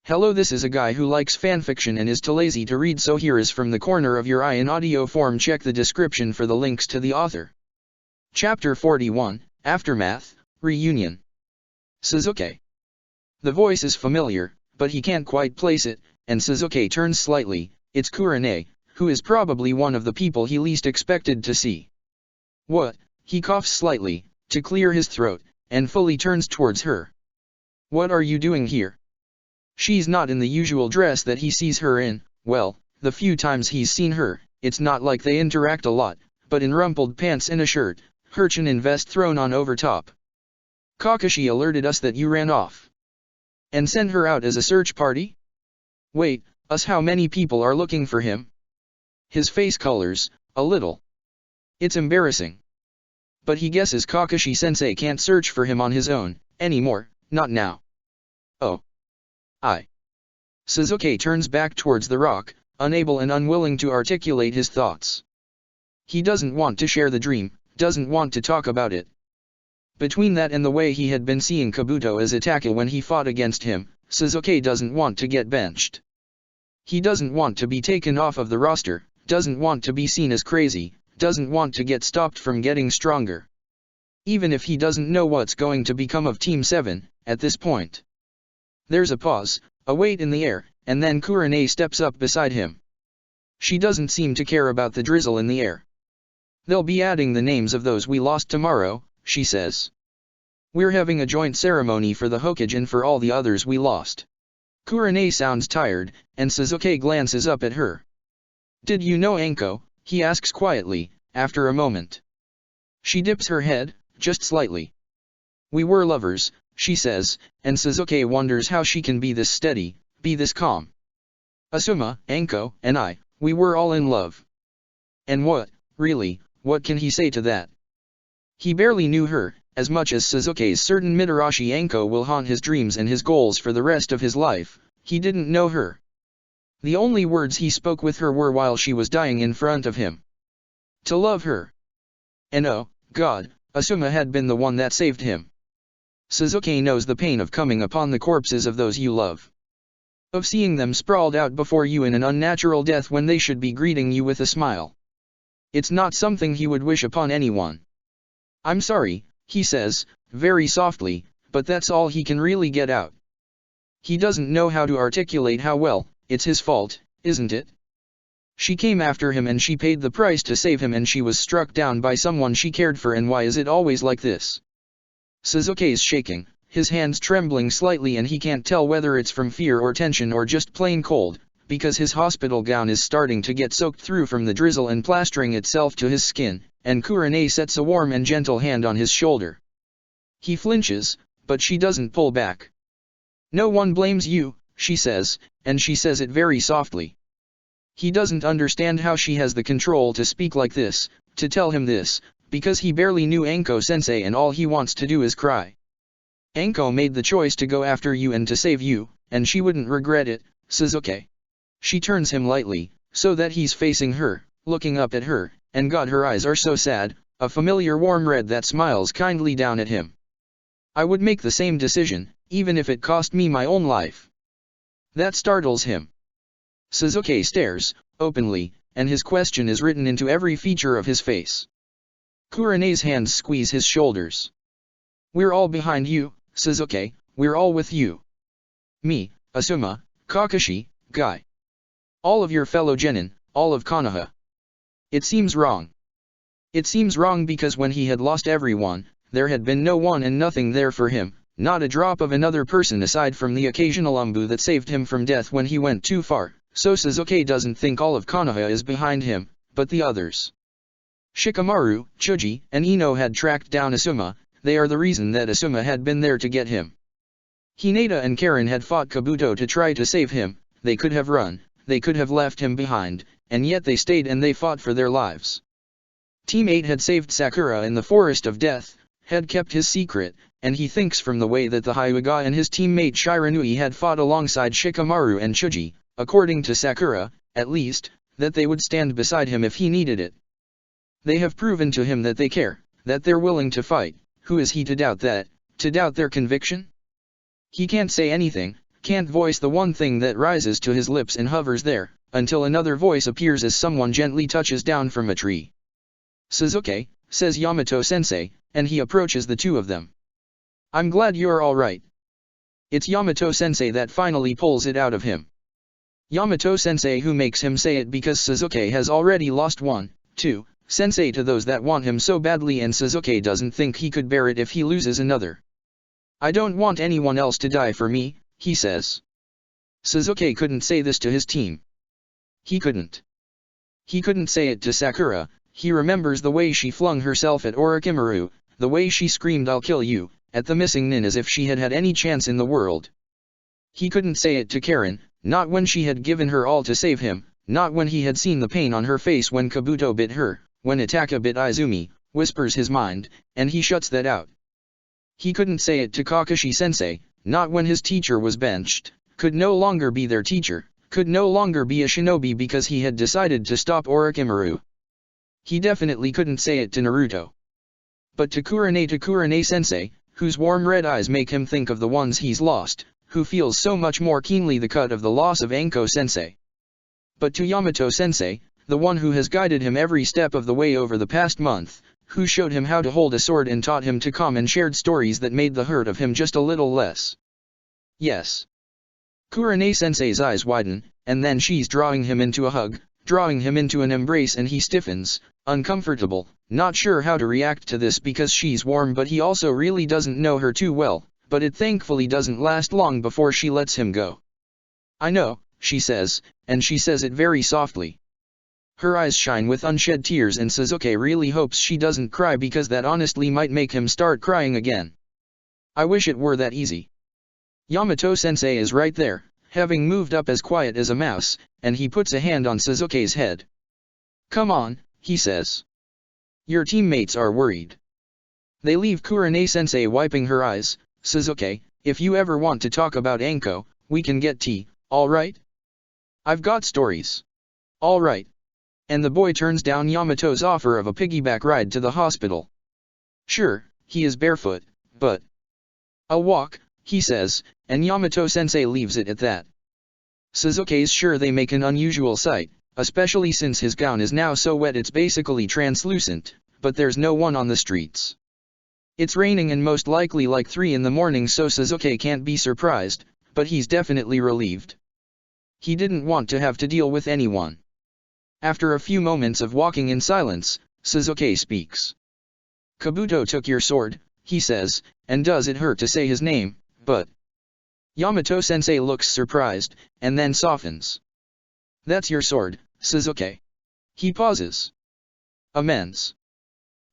Hello, this is a guy who likes fanfiction and is too lazy to read, so here is from the corner of your eye in audio form. Check the description for the links to the author. Chapter 41, Aftermath, Reunion. Sasuke. The voice is familiar, but he can't quite place it, and Sasuke turns slightly. It's Kurane, who is probably one of the people he least expected to see. What? He coughs slightly, to clear his throat, and fully turns towards her. What are you doing here? She's not in the usual dress that he sees her in. Well, the few times he's seen her, it's not like they interact a lot, but in rumpled pants and a shirt, her chin and vest thrown on over top. Kakashi alerted us that you ran off. And sent her out as a search party? Wait, us, how many people are looking for him? His face colors, a little. It's embarrassing. But he guesses Kakashi-sensei can't search for him on his own, anymore, not now. Oh. Sasuke turns back towards the rock, unable and unwilling to articulate his thoughts. He doesn't want to share the dream, doesn't want to talk about it. Between that and the way he had been seeing Kabuto as Itachi when he fought against him, Sasuke doesn't want to get benched. He doesn't want to be taken off of the roster, doesn't want to be seen as crazy, doesn't want to get stopped from getting stronger. Even if he doesn't know what's going to become of Team 7, at this point. There's a pause, a weight in the air, and then Kurane steps up beside him. She doesn't seem to care about the drizzle in the air. They'll be adding the names of those we lost tomorrow, she says. We're having a joint ceremony for the Hokage and for all the others we lost. Kurane sounds tired, and Sasuke glances up at her. Did you know Anko? He asks quietly, after a moment. She dips her head, just slightly. We were lovers, she says, and Sasuke wonders how she can be this steady, be this calm. Asuma, Anko, and I, we were all in love. And what, really, what can he say to that? He barely knew her, as much as Sasuke's certain Mitarashi Anko will haunt his dreams and his goals for the rest of his life. He didn't know her. The only words he spoke with her were while she was dying in front of him. To love her. And oh, God, Asuma had been the one that saved him. Sasuke knows the pain of coming upon the corpses of those you love. Of seeing them sprawled out before you in an unnatural death when they should be greeting you with a smile. It's not something he would wish upon anyone. I'm sorry, he says, very softly, but that's all he can really get out. He doesn't know how to articulate how well. It's his fault, isn't it? She came after him and she paid the price to save him, and she was struck down by someone she cared for, and why is it always like this? Sasuke's shaking, his hands trembling slightly, and he can't tell whether it's from fear or tension or just plain cold, because his hospital gown is starting to get soaked through from the drizzle and plastering itself to his skin, and Kurane sets a warm and gentle hand on his shoulder. He flinches, but she doesn't pull back. No one blames you, she says, and she says it very softly. He doesn't understand how she has the control to speak like this, to tell him this, because he barely knew Anko-sensei and all he wants to do is cry. Anko made the choice to go after you and to save you, and she wouldn't regret it, Sasuke. She turns him lightly, so that he's facing her, looking up at her, and God, her eyes are so sad, a familiar warm red that smiles kindly down at him. I would make the same decision, even if it cost me my own life. That startles him. Sasuke stares, openly, and his question is written into every feature of his face. Kurane's hands squeeze his shoulders. We're all behind you, Sasuke, we're all with you. Me, Asuma, Kakashi, Guy. All of your fellow genin, all of Konoha. It seems wrong. It seems wrong because when he had lost everyone, there had been no one and nothing there for him, not a drop of another person aside from the occasional Umbu that saved him from death when he went too far, so Sasuke doesn't think all of Konoha is behind him, but the others. Shikamaru, Choji, and Ino had tracked down Asuma. They are the reason that Asuma had been there to get him. Hinata and Karen had fought Kabuto to try to save him. They could have run, they could have left him behind, and yet they stayed and they fought for their lives. Team 8 had saved Sakura in the Forest of Death, had kept his secret, and he thinks from the way that the Hyuga and his teammate Shiranui had fought alongside Shikamaru and Choji, according to Sakura, at least, that they would stand beside him if he needed it. They have proven to him that they care, that they're willing to fight. Who is he to doubt that, to doubt their conviction? He can't say anything, can't voice the one thing that rises to his lips and hovers there, until another voice appears as someone gently touches down from a tree. "Sasuke," says Yamato-sensei, and he approaches the two of them. "I'm glad you're alright." It's Yamato-sensei that finally pulls it out of him. Yamato-sensei who makes him say it because Sasuke has already lost one, too, sensei to those that want him so badly, and Sasuke doesn't think he could bear it if he loses another. "I don't want anyone else to die for me," he says. Sasuke couldn't say this to his team. He couldn't. He couldn't say it to Sakura. He remembers the way she flung herself at Orochimaru, the way she screamed "I'll kill you," at the missing nin as if she had had any chance in the world. He couldn't say it to Karen, not when she had given her all to save him, not when he had seen the pain on her face when Kabuto bit her, when Itaka bit Izumi, whispers his mind, and he shuts that out. He couldn't say it to Kakashi-sensei, not when his teacher was benched, could no longer be their teacher, could no longer be a shinobi because he had decided to stop Orochimaru. He definitely couldn't say it to Naruto. But to Kurane-sensei, whose warm red eyes make him think of the ones he's lost, who feels so much more keenly the cut of the loss of Anko-sensei. But to Yamato-sensei, the one who has guided him every step of the way over the past month, who showed him how to hold a sword and taught him to calm and shared stories that made the hurt of him just a little less. Yes. Kurane-sensei's eyes widen, and then she's drawing him into a hug, drawing him into an embrace, and he stiffens, uncomfortable, not sure how to react to this because she's warm but he also really doesn't know her too well, but it thankfully doesn't last long before she lets him go. "I know," she says, and she says it very softly. Her eyes shine with unshed tears and Sasuke really hopes she doesn't cry because that honestly might make him start crying again. I wish it were that easy. Yamato-sensei is right there, having moved up as quiet as a mouse, and he puts a hand on Sasuke's head. "Come on," he says. "Your teammates are worried." They leave Kurane-sensei wiping her eyes. "Sasuke, if you ever want to talk about Anko, we can get tea, alright? I've got stories. Alright." And the boy turns down Yamato's offer of a piggyback ride to the hospital. Sure, he is barefoot, but "I'll walk," he says, and Yamato-sensei leaves it at that. Sasuke's sure they make an unusual sight, especially since his gown is now so wet it's basically translucent, but there's no one on the streets. It's raining and most likely like 3 in the morning, so Sasuke can't be surprised, but he's definitely relieved. He didn't want to have to deal with anyone. After a few moments of walking in silence, Sasuke speaks. "Kabuto took your sword," he says, and does it hurt to say his name, but Yamato-sensei looks surprised, and then softens. "That's your sword, Sasuke." He pauses. "Amends.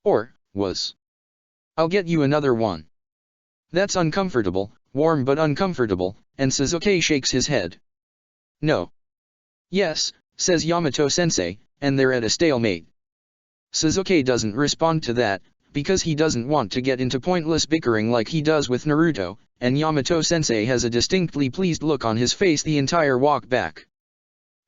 Or, was. I'll get you another one." That's uncomfortable, warm but uncomfortable, and Sasuke shakes his head. "No." "Yes," says Yamato-sensei, and they're at a stalemate. Sasuke doesn't respond to that, because he doesn't want to get into pointless bickering like he does with Naruto, and Yamato-sensei has a distinctly pleased look on his face the entire walk back.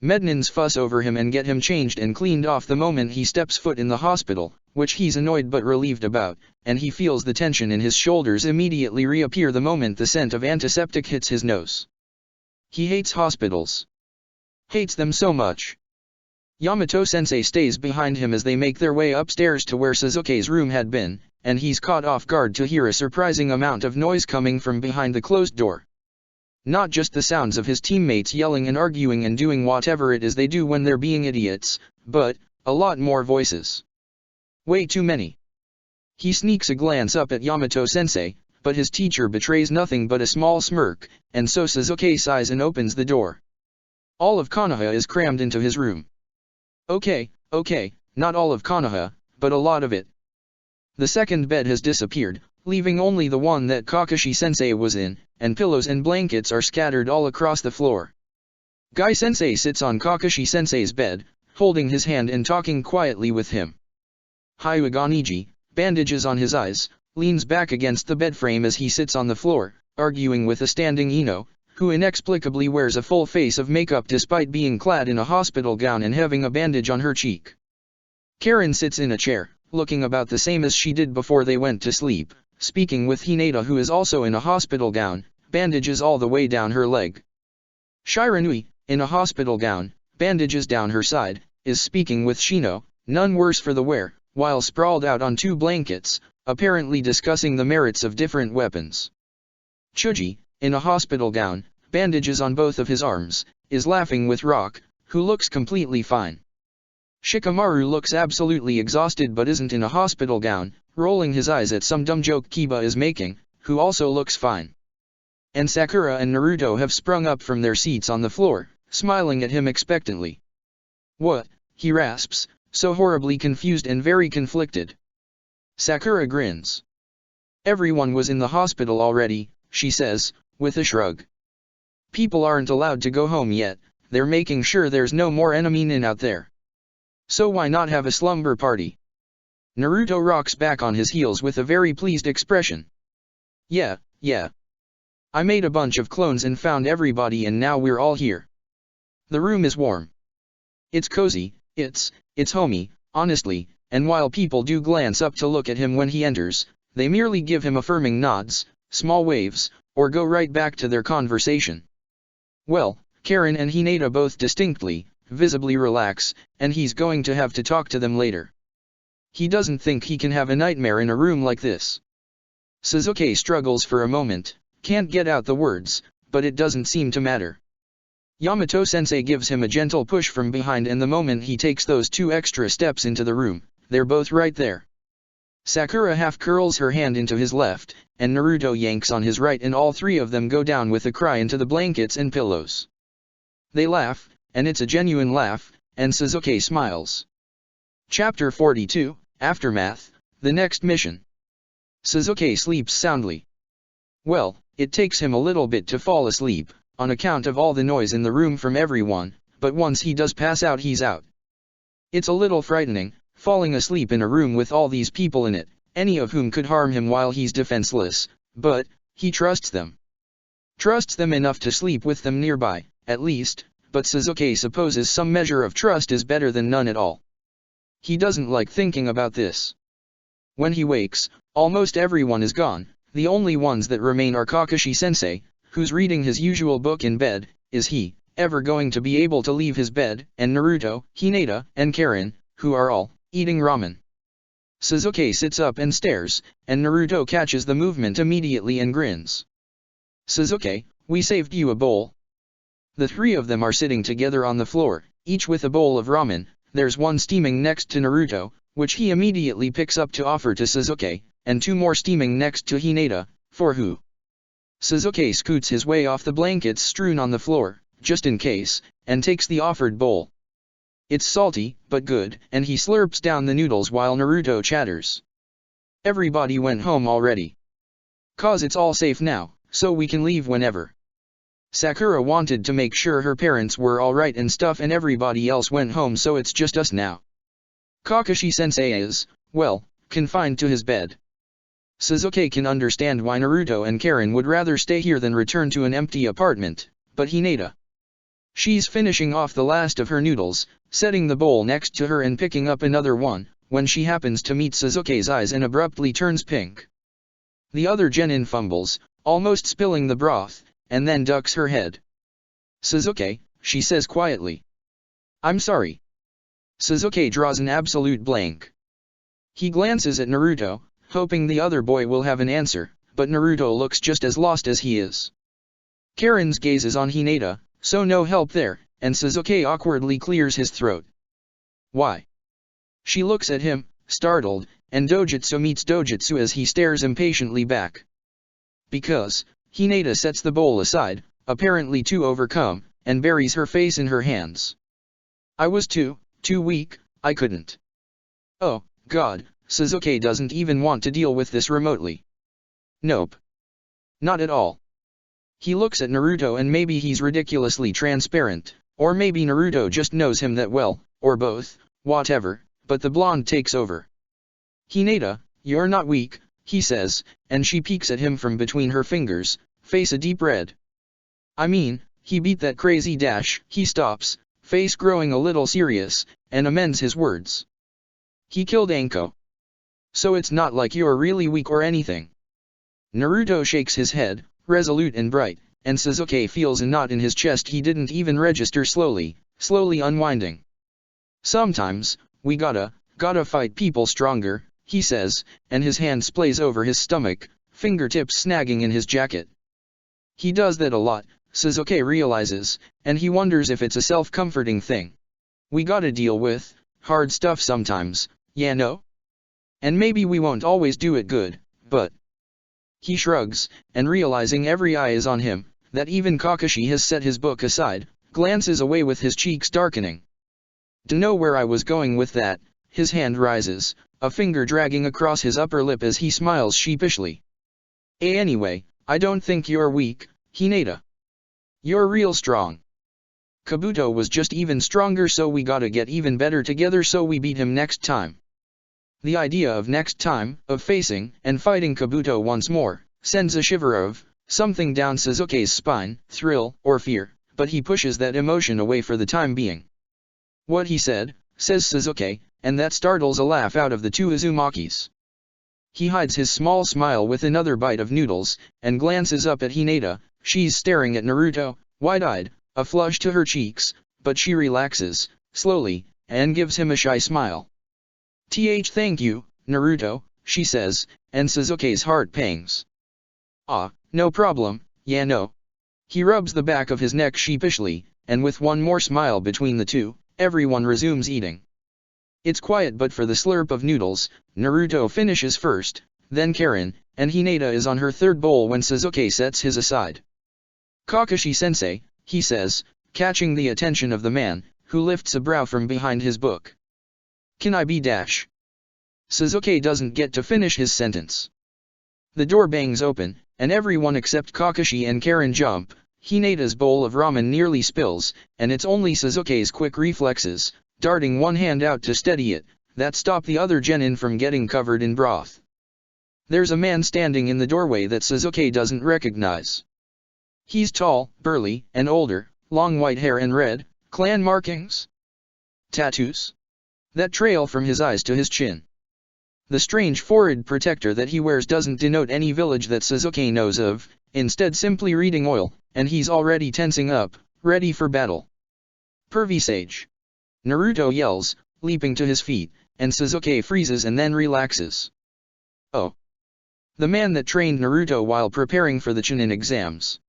Mednins fuss over him and get him changed and cleaned off the moment he steps foot in the hospital, which he's annoyed but relieved about, and he feels the tension in his shoulders immediately reappear the moment the scent of antiseptic hits his nose. He hates hospitals. Hates them so much. Yamato-sensei stays behind him as they make their way upstairs to where Sasuke's room had been, and he's caught off guard to hear a surprising amount of noise coming from behind the closed door. Not just the sounds of his teammates yelling and arguing and doing whatever it is they do when they're being idiots, but a lot more voices. Way too many. He sneaks a glance up at Yamato-sensei, but his teacher betrays nothing but a small smirk, and so Sasuke sighs and opens the door. All of Konoha is crammed into his room. Okay, not all of Konoha, but a lot of it. The second bed has disappeared, leaving only the one that Kakashi-sensei was in, and pillows and blankets are scattered all across the floor. Guy-sensei sits on Kakashi-sensei's bed, holding his hand and talking quietly with him. Hyuga-Neji, bandages on his eyes, leans back against the bed frame as he sits on the floor, arguing with a standing Ino, who inexplicably wears a full face of makeup despite being clad in a hospital gown and having a bandage on her cheek. Karen sits in a chair, looking about the same as she did before they went to sleep, speaking with Hinata, who is also in a hospital gown, bandages all the way down her leg. Shiranui, in a hospital gown, bandages down her side, is speaking with Shino, none worse for the wear, while sprawled out on 2 blankets, apparently discussing the merits of different weapons. Chuji, in a hospital gown, bandages on both of his arms, is laughing with Rock, who looks completely fine. Shikamaru looks absolutely exhausted but isn't in a hospital gown, rolling his eyes at some dumb joke Kiba is making, who also looks fine. And Sakura and Naruto have sprung up from their seats on the floor, smiling at him expectantly. "What?" he rasps, so horribly confused and very conflicted. Sakura grins. "Everyone was in the hospital already," she says, with a shrug. "People aren't allowed to go home yet, they're making sure there's no more enemy nin out there. So why not have a slumber party?" Naruto rocks back on his heels with a very pleased expression. Yeah. I made a bunch of clones and found everybody and now we're all here. The room is warm. It's cozy, it's homey, honestly, and while people do glance up to look at him when he enters, they merely give him affirming nods, small waves, or go right back to their conversation. Well, Karen and Hinata both distinctly, visibly relax, and he's going to have to talk to them later. He doesn't think he can have a nightmare in a room like this. Sasuke struggles for a moment, can't get out the words, but it doesn't seem to matter. Yamato-sensei gives him a gentle push from behind and the moment he takes those 2 extra steps into the room, they're both right there. Sakura half curls her hand into his left, and Naruto yanks on his right and all 3 of them go down with a cry into the blankets and pillows. They laugh, and it's a genuine laugh, and Sasuke smiles. Chapter 42, Aftermath, the next mission. Sasuke sleeps soundly. Well, it takes him a little bit to fall asleep, on account of all the noise in the room from everyone, but once he does pass out he's out. It's a little frightening, falling asleep in a room with all these people in it, any of whom could harm him while he's defenseless, but he trusts them. Trusts them enough to sleep with them nearby, at least, but Sasuke supposes some measure of trust is better than none at all. He doesn't like thinking about this. When he wakes, almost everyone is gone, the only ones that remain are Kakashi-sensei, who's reading his usual book in bed. Is he ever going to be able to leave his bed? And Naruto, Hinata, and Karen, who are all eating ramen. Sasuke sits up and stares, and Naruto catches the movement immediately and grins. "Sasuke, we saved you a bowl." The 3 of them are sitting together on the floor, each with a bowl of ramen. There's one steaming next to Naruto, which he immediately picks up to offer to Sasuke, and 2 more steaming next to Hinata, for who? Sasuke scoots his way off the blankets strewn on the floor, just in case, and takes the offered bowl. It's salty, but good, and he slurps down the noodles while Naruto chatters. "Everybody went home already. 'Cause it's all safe now, so we can leave whenever." Sakura wanted to make sure her parents were alright and stuff and everybody else went home so it's just us now. Kakashi-sensei is, well, confined to his bed. Sasuke can understand why Naruto and Karen would rather stay here than return to an empty apartment, but Hinata. She's finishing off the last of her noodles, setting the bowl next to her and picking up another one, when she happens to meet Sasuke's eyes and abruptly turns pink. The other genin fumbles, almost spilling the broth, and then ducks her head. "Sasuke," she says quietly. "I'm sorry." Sasuke draws an absolute blank. He glances at Naruto, hoping the other boy will have an answer, but Naruto looks just as lost as he is. Karen's gaze is on Hinata, so no help there, and Sasuke awkwardly clears his throat. "Why?" She looks at him, startled, and Dojutsu meets Dojutsu as he stares impatiently back. "Because," Hinata sets the bowl aside, apparently too overcome, and buries her face in her hands. "I was too weak, I couldn't." Oh, God, Sasuke doesn't even want to deal with this remotely. Nope. Not at all. He looks at Naruto and maybe he's ridiculously transparent, or maybe Naruto just knows him that well, or both, whatever, but the blonde takes over. "Hinata, you're not weak," he says, and she peeks at him from between her fingers, face a deep red. "I mean, he beat that crazy dash." He stops, face growing a little serious, and amends his words. "He killed Anko. So it's not like you're really weak or anything." Naruto shakes his head, resolute and bright, and Sasuke feels a knot in his chest he didn't even register slowly unwinding. Sometimes, we gotta fight people stronger, he says, and his hand splays over his stomach, fingertips snagging in his jacket. He does that a lot, Sasuke realizes, and he wonders if it's a self-comforting thing. We gotta deal with hard stuff sometimes, yeah no? And maybe we won't always do it good, but... He shrugs, and realizing every eye is on him, that even Kakashi has set his book aside, glances away with his cheeks darkening. To know where I was going with that, his hand rises, a finger dragging across his upper lip as he smiles sheepishly. Anyway, I don't think you're weak, Hinata. You're real strong. Kabuto was just even stronger, so we gotta get even better together so we beat him next time. The idea of next time, of facing and fighting Kabuto once more, sends a shiver of something down Sasuke's spine, thrill or fear, but he pushes that emotion away for the time being. What he said, says Sasuke, and that startles a laugh out of the two Uzumakis. He hides his small smile with another bite of noodles, and glances up at Hinata. She's staring at Naruto, wide-eyed, a flush to her cheeks, but she relaxes, slowly, and gives him a shy smile. Thank you, Naruto, she says, and Sasuke's heart pangs. Ah, no problem, yeah no. He rubs the back of his neck sheepishly, and with one more smile between the two, everyone resumes eating. It's quiet, but for the slurp of noodles, Naruto finishes first, then Karin, and Hinata is on her third bowl when Sasuke sets his aside. Kakashi-sensei, he says, catching the attention of the man, who lifts a brow from behind his book. Can I be dash? Sasuke doesn't get to finish his sentence. The door bangs open, and everyone except Kakashi and Karin jump. Hinata's bowl of ramen nearly spills, and it's only Sasuke's quick reflexes, darting one hand out to steady it, that stop the other genin from getting covered in broth. There's a man standing in the doorway that Sasuke doesn't recognize. He's tall, burly, and older, long white hair and red clan markings. Tattoos that trail from his eyes to his chin. The strange forehead protector that he wears doesn't denote any village that Sasuke knows of, instead simply reading oil, and he's already tensing up, ready for battle. Pervy Sage! Naruto yells, leaping to his feet, and Sasuke freezes and then relaxes. Oh! The man that trained Naruto while preparing for the Chunin exams.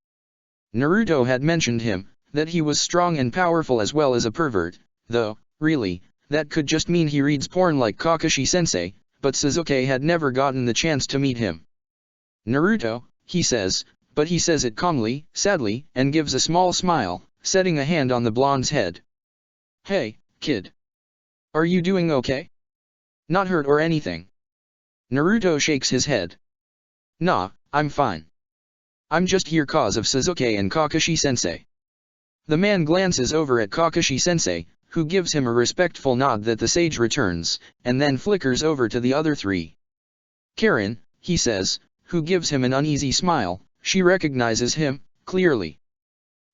Naruto had mentioned him, that he was strong and powerful as well as a pervert, though, really, that could just mean he reads porn like Kakashi-sensei, but Sasuke had never gotten the chance to meet him. Naruto, he says, but he says it calmly, sadly, and gives a small smile, setting a hand on the blonde's head. Hey, kid. Are you doing okay? Not hurt or anything? Naruto shakes his head. Nah, I'm fine. I'm just here cause of Sasuke and Kakashi-sensei. The man glances over at Kakashi-sensei, who gives him a respectful nod that the sage returns, and then flickers over to the other three. Karin, he says, who gives him an uneasy smile, she recognizes him, clearly.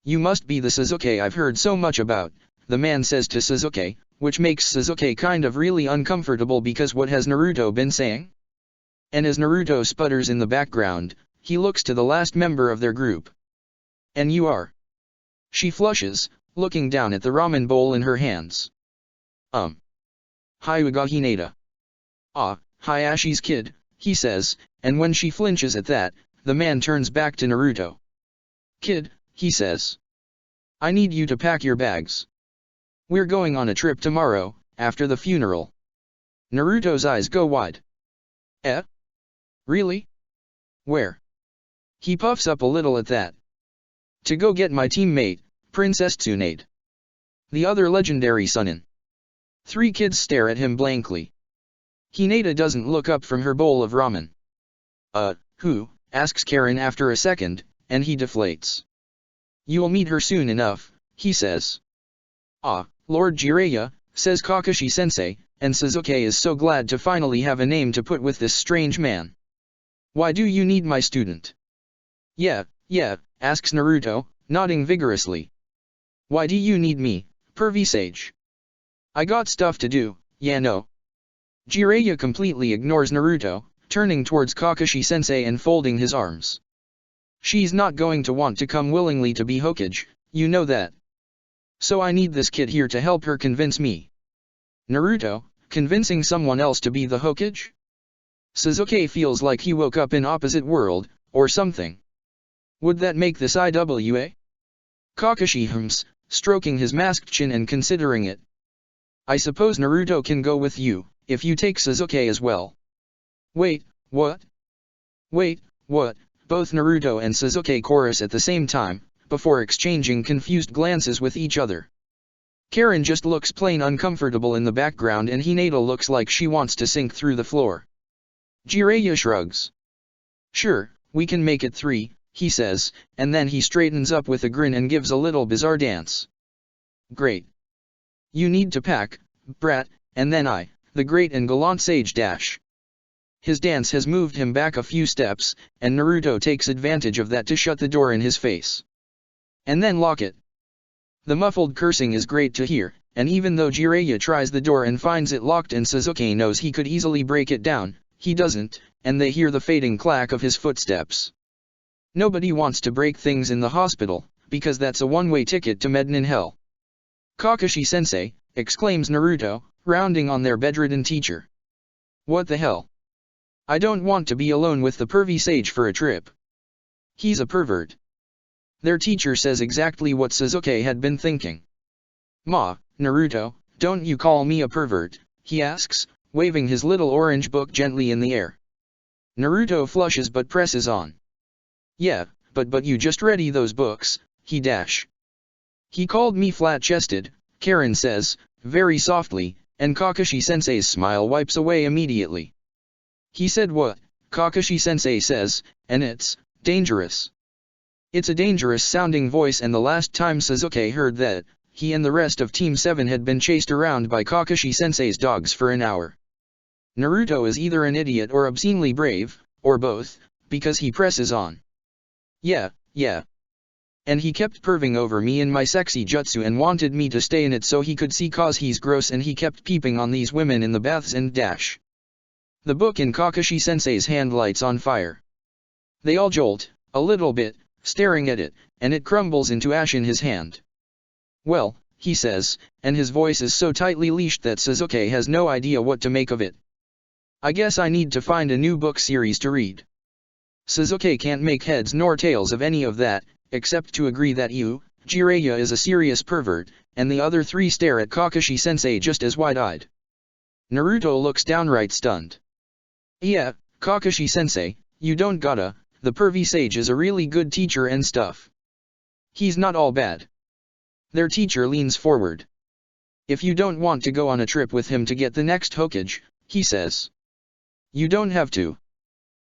You must be the Sasuke I've heard so much about, the man says to Sasuke, which makes Sasuke kind of really uncomfortable because what has Naruto been saying? And as Naruto sputters in the background, he looks to the last member of their group. And you are? She flushes, looking down at the ramen bowl in her hands. Hyuga Hinata. Ah, Hayashi's kid, he says, and when she flinches at that, the man turns back to Naruto. Kid, he says. I need you to pack your bags. We're going on a trip tomorrow, after the funeral. Naruto's eyes go wide. Eh? Really? Where? He puffs up a little at that. To go get my teammate, Princess Tsunade. The other legendary Sunin. Three kids stare at him blankly. Hinata doesn't look up from her bowl of ramen. Who? Asks Karin after a second, and he deflates. You'll meet her soon enough, he says. Ah, Lord Jiraiya, says Kakashi-sensei, and Sasuke is so glad to finally have a name to put with this strange man. Why do you need my student? Yeah, asks Naruto, nodding vigorously. Why do you need me, pervy sage? I got stuff to do, yeah no. Jiraiya completely ignores Naruto, turning towards Kakashi-sensei and folding his arms. She's not going to want to come willingly to be Hokage, you know that. So I need this kid here to help her convince me. Naruto, convincing someone else to be the Hokage? Sasuke feels like he woke up in opposite world, or something. Would that make this IWA? Kakashi hums, stroking his masked chin and considering it. I suppose Naruto can go with you, if you take Sasuke as well. Wait, what? Wait, what? Both Naruto and Sasuke chorus at the same time, before exchanging confused glances with each other. Karen just looks plain uncomfortable in the background and Hinata looks like she wants to sink through the floor. Jiraiya shrugs. Sure, we can make it 3, he says, and then he straightens up with a grin and gives a little bizarre dance. Great. You need to pack, brat, and then I, the great and gallant sage dash. His dance has moved him back a few steps, and Naruto takes advantage of that to shut the door in his face. And then lock it. The muffled cursing is great to hear, and even though Jiraiya tries the door and finds it locked and Sasuke knows he could easily break it down, he doesn't, and they hear the fading clack of his footsteps. Nobody wants to break things in the hospital, because that's a one-way ticket to Medin in hell. Kakashi-sensei, exclaims Naruto, rounding on their bedridden teacher. What the hell? I don't want to be alone with the pervy sage for a trip. He's a pervert. Their teacher says exactly what Sasuke had been thinking. Ma, Naruto, don't you call me a pervert, he asks, waving his little orange book gently in the air. Naruto flushes but presses on. Yeah, but you just ready those books, he dash. He called me flat-chested, Karen says, very softly, and Kakashi-sensei's smile wipes away immediately. He said what? Kakashi-sensei says, and it's dangerous. It's a dangerous-sounding voice and the last time Sasuke heard that, he and the rest of Team 7 had been chased around by Kakashi-sensei's dogs for an hour. Naruto is either an idiot or obscenely brave, or both, because he presses on. Yeah. And he kept perving over me in my sexy jutsu and wanted me to stay in it so he could see cause he's gross and he kept peeping on these women in the baths and dash. The book in Kakashi-sensei's hand lights on fire. They all jolt, a little bit, staring at it, and it crumbles into ash in his hand. Well, he says, and his voice is so tightly leashed that Sasuke has no idea what to make of it. I guess I need to find a new book series to read. Sasuke can't make heads nor tails of any of that, except to agree that Jiraiya is a serious pervert, and the other 3 stare at Kakashi-sensei just as wide-eyed. Naruto looks downright stunned. Yeah, Kakashi-sensei, you don't gotta, the pervy sage is a really good teacher and stuff. He's not all bad. Their teacher leans forward. If you don't want to go on a trip with him to get the next Hokage, he says. You don't have to.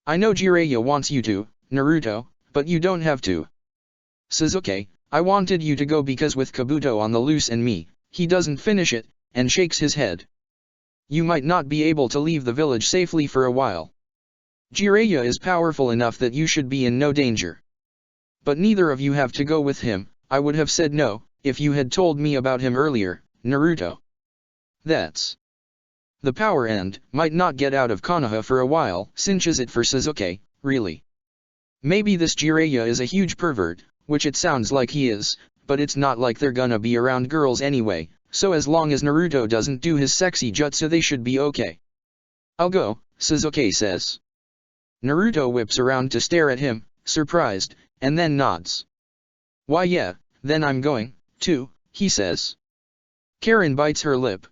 I know Jiraiya wants you to, Naruto, but you don't have to. Sasuke, I wanted you to go because with Kabuto on the loose and me, he doesn't finish it, and shakes his head. You might not be able to leave the village safely for a while. Jiraiya is powerful enough that you should be in no danger. But neither of you have to go with him. I would have said no, if you had told me about him earlier, Naruto. That's the power and might not get out of Konoha for a while, cinches it for Sasuke, really. Maybe this Jiraiya is a huge pervert, which it sounds like he is, but it's not like they're gonna be around girls anyway, so as long as Naruto doesn't do his sexy jutsu they should be okay. I'll go, Sasuke says. Naruto whips around to stare at him, surprised, and then nods. Why yeah, then I'm going, too, he says. Karen bites her lip.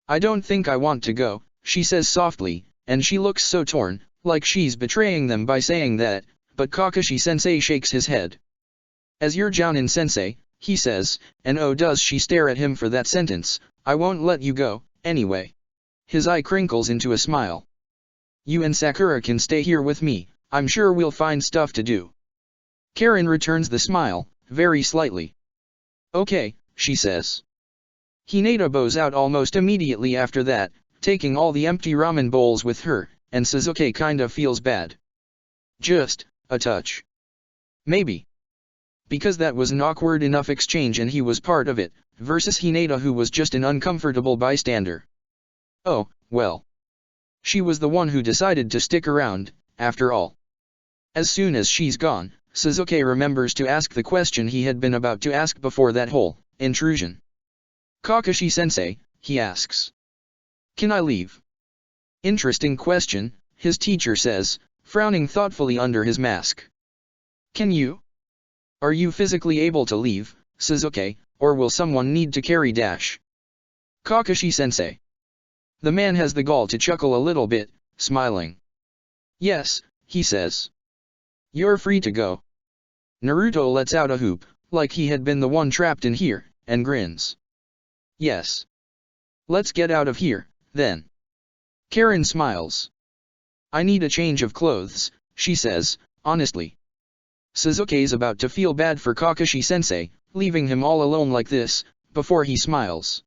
I don't think I want to go, she says softly, and she looks so torn, like she's betraying them by saying that, but Kakashi-sensei shakes his head. As your Jounin-sensei, he says, and oh does she stare at him for that sentence, I won't let you go, anyway. His eye crinkles into a smile. You and Sakura can stay here with me, I'm sure we'll find stuff to do. Karen returns the smile, very slightly. Okay, she says. Hinata bows out almost immediately after that, taking all the empty ramen bowls with her, and Sasuke kinda feels bad. Just a touch. Maybe. Because that was an awkward enough exchange and he was part of it, versus Hinata who was just an uncomfortable bystander. Oh, well. She was the one who decided to stick around, after all. As soon as she's gone, Sasuke remembers to ask the question he had been about to ask before that whole intrusion. Kakashi-sensei, he asks. Can I leave? Interesting question, his teacher says, frowning thoughtfully under his mask. Can you? Are you physically able to leave, Sasuke, or will someone need to carry dash? Kakashi-sensei. The man has the gall to chuckle a little bit, smiling. Yes, he says. You're free to go. Naruto lets out a hoop, like he had been the one trapped in here, and grins. Yes. Let's get out of here, then. Karen smiles. I need a change of clothes, she says, honestly. Sasuke's about to feel bad for Kakashi-sensei, leaving him all alone like this, before he smiles.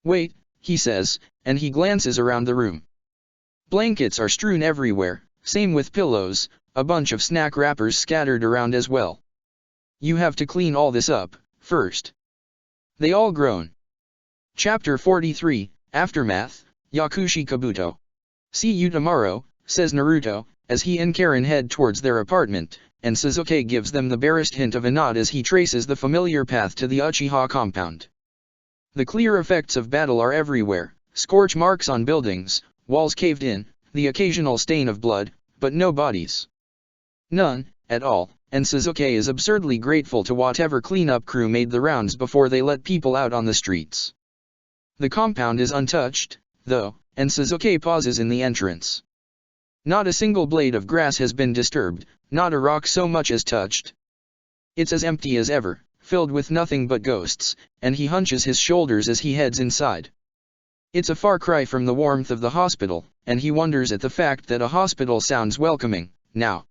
Wait, he says, and he glances around the room. Blankets are strewn everywhere, same with pillows, a bunch of snack wrappers scattered around as well. You have to clean all this up, first. They all groan. Chapter 43, Aftermath, Yakushi Kabuto. See you tomorrow, says Naruto, as he and Karen head towards their apartment, and Sasuke gives them the barest hint of a nod as he traces the familiar path to the Uchiha compound. The clear effects of battle are everywhere, scorch marks on buildings, walls caved in, the occasional stain of blood, but no bodies. None, at all, and Sasuke is absurdly grateful to whatever cleanup crew made the rounds before they let people out on the streets. The compound is untouched, though, and Sasuke pauses in the entrance. Not a single blade of grass has been disturbed, not a rock so much as touched. It's as empty as ever, filled with nothing but ghosts, and he hunches his shoulders as he heads inside. It's a far cry from the warmth of the hospital, and he wonders at the fact that a hospital sounds welcoming, now.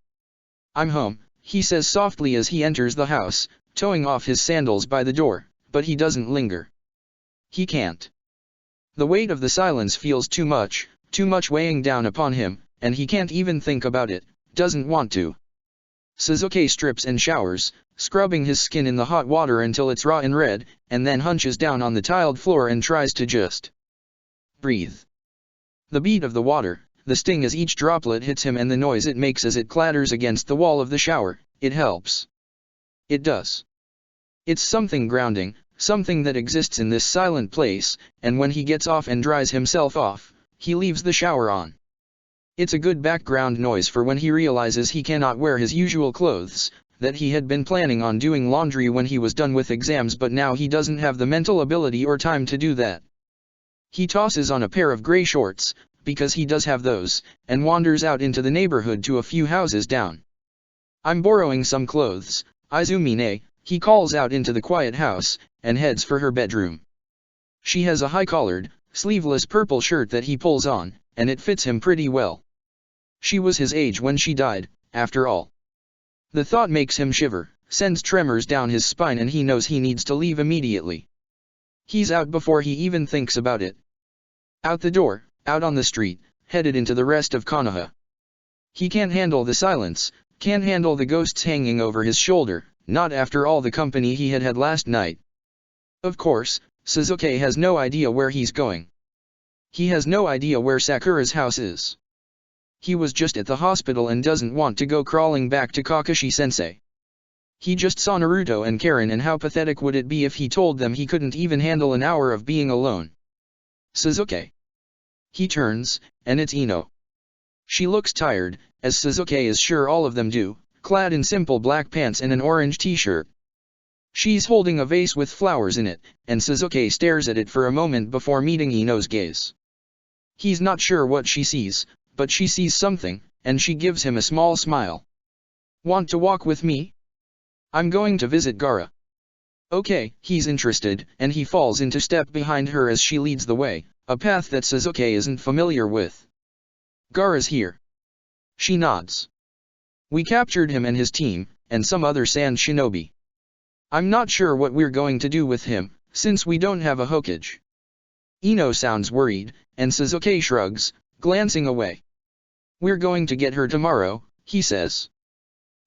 I'm home, he says softly as he enters the house, toeing off his sandals by the door, but he doesn't linger. He can't. The weight of the silence feels too much weighing down upon him, and he can't even think about it, doesn't want to. Sasuke strips and showers, scrubbing his skin in the hot water until it's raw and red, and then hunches down on the tiled floor and tries to just breathe. The beat of the water, the sting as each droplet hits him and the noise it makes as it clatters against the wall of the shower, it helps. It does. It's something grounding, something that exists in this silent place, and when he gets off and dries himself off, he leaves the shower on. It's a good background noise for when he realizes he cannot wear his usual clothes, that he had been planning on doing laundry when he was done with exams but now he doesn't have the mental ability or time to do that. He tosses on a pair of gray shorts, because he does have those, and wanders out into the neighborhood to a few houses down. I'm borrowing some clothes, Izumine, he calls out into the quiet house, and heads for her bedroom. She has a high-collared, sleeveless purple shirt that he pulls on, and it fits him pretty well. She was his age when she died, after all. The thought makes him shiver, sends tremors down his spine and he knows he needs to leave immediately. He's out before he even thinks about it. Out the door, out on the street, headed into the rest of Konoha. He can't handle the silence, can't handle the ghosts hanging over his shoulder, not after all the company he had had last night. Of course, Sasuke has no idea where he's going. He has no idea where Sakura's house is. He was just at the hospital and doesn't want to go crawling back to Kakashi-sensei. He just saw Naruto and Karen and how pathetic would it be if he told them he couldn't even handle an hour of being alone. Sasuke. He turns, and it's Ino. She looks tired, as Sasuke is sure all of them do, clad in simple black pants and an orange t-shirt. She's holding a vase with flowers in it, and Sasuke stares at it for a moment before meeting Ino's gaze. He's not sure what she sees, but she sees something, and she gives him a small smile. Want to walk with me? I'm going to visit Gaara. Okay, he's interested, and he falls into step behind her as she leads the way, a path that Sasuke isn't familiar with. Gaara's here. She nods. We captured him and his team, and some other sand shinobi. I'm not sure what we're going to do with him, since we don't have a Hokage. Ino sounds worried, and Sasuke shrugs, glancing away. We're going to get her tomorrow, he says.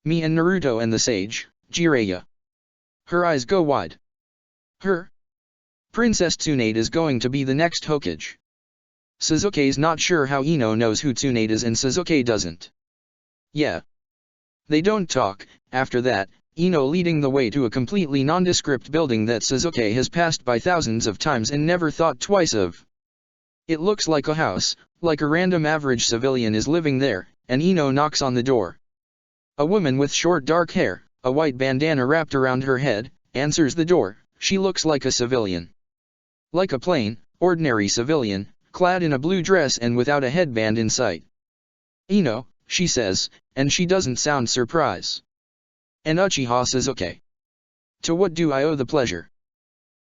Me and Naruto and the sage, Jiraiya. Her eyes go wide. Her? Princess Tsunade is going to be the next Hokage. Sasuke's not sure how Ino knows who Tsunade is and Sasuke doesn't. Yeah. They don't talk. After that, Ino leading the way to a completely nondescript building that Sasuke has passed by thousands of times and never thought twice of. It looks like a house, like a random average civilian is living there, and Ino knocks on the door. A woman with short dark hair, a white bandana wrapped around her head, answers the door. She looks like a civilian. Like a plain, ordinary civilian, clad in a blue dress and without a headband in sight. Ino, she says, and she doesn't sound surprised. And Uchiha Sasuke. To what do I owe the pleasure?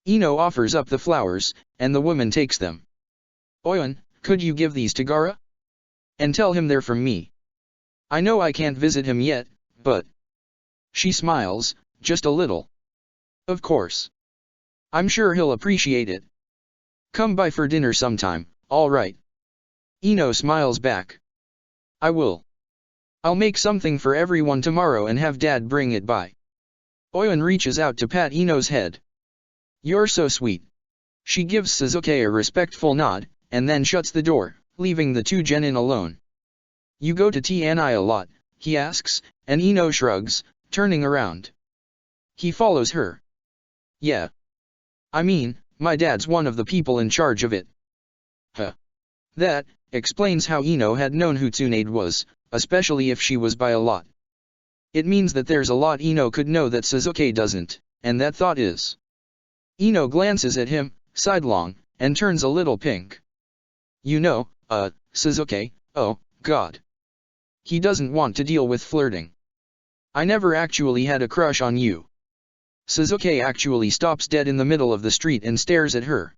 Ino offers up the flowers, and the woman takes them. Oyon, could you give these to Gaara? And tell him they're from me. I know I can't visit him yet, but... She smiles, just a little. Of course. I'm sure he'll appreciate it. Come by for dinner sometime, all right. Ino smiles back. I will. I'll make something for everyone tomorrow and have Dad bring it by. Oyon reaches out to pat Ino's head. You're so sweet. She gives Sasuke a respectful nod, and then shuts the door, leaving the two genin alone. You go to TNI a lot, he asks, and Ino shrugs, turning around. He follows her. Yeah. I mean, my dad's one of the people in charge of it. Huh. That explains how Ino had known who Tsunade was, especially if she was by a lot. It means that there's a lot Ino could know that Sasuke doesn't, and that thought is. Ino glances at him, sidelong, and turns a little pink. You know, Sasuke, oh, God. He doesn't want to deal with flirting. I never actually had a crush on you. Sasuke actually stops dead in the middle of the street and stares at her.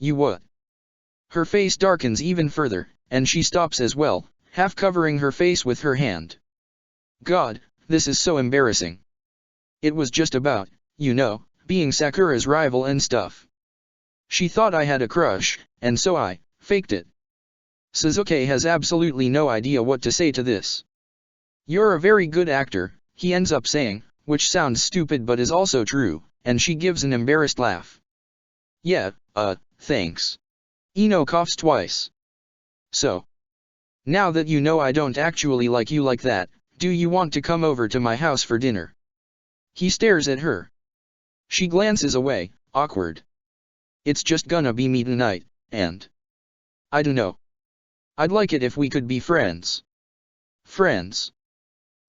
You what? Her face darkens even further, and she stops as well, half covering her face with her hand. God, this is so embarrassing. It was just about, you know, being Sakura's rival and stuff. She thought I had a crush, and so I faked it. Sasuke has absolutely no idea what to say to this. You're a very good actor, he ends up saying, which sounds stupid but is also true, and she gives an embarrassed laugh. Yeah, thanks. Ino coughs twice. So. Now that you know I don't actually like you like that, do you want to come over to my house for dinner? He stares at her. She glances away, awkward. It's just gonna be me tonight, and... I dunno. I'd like it if we could be friends. Friends.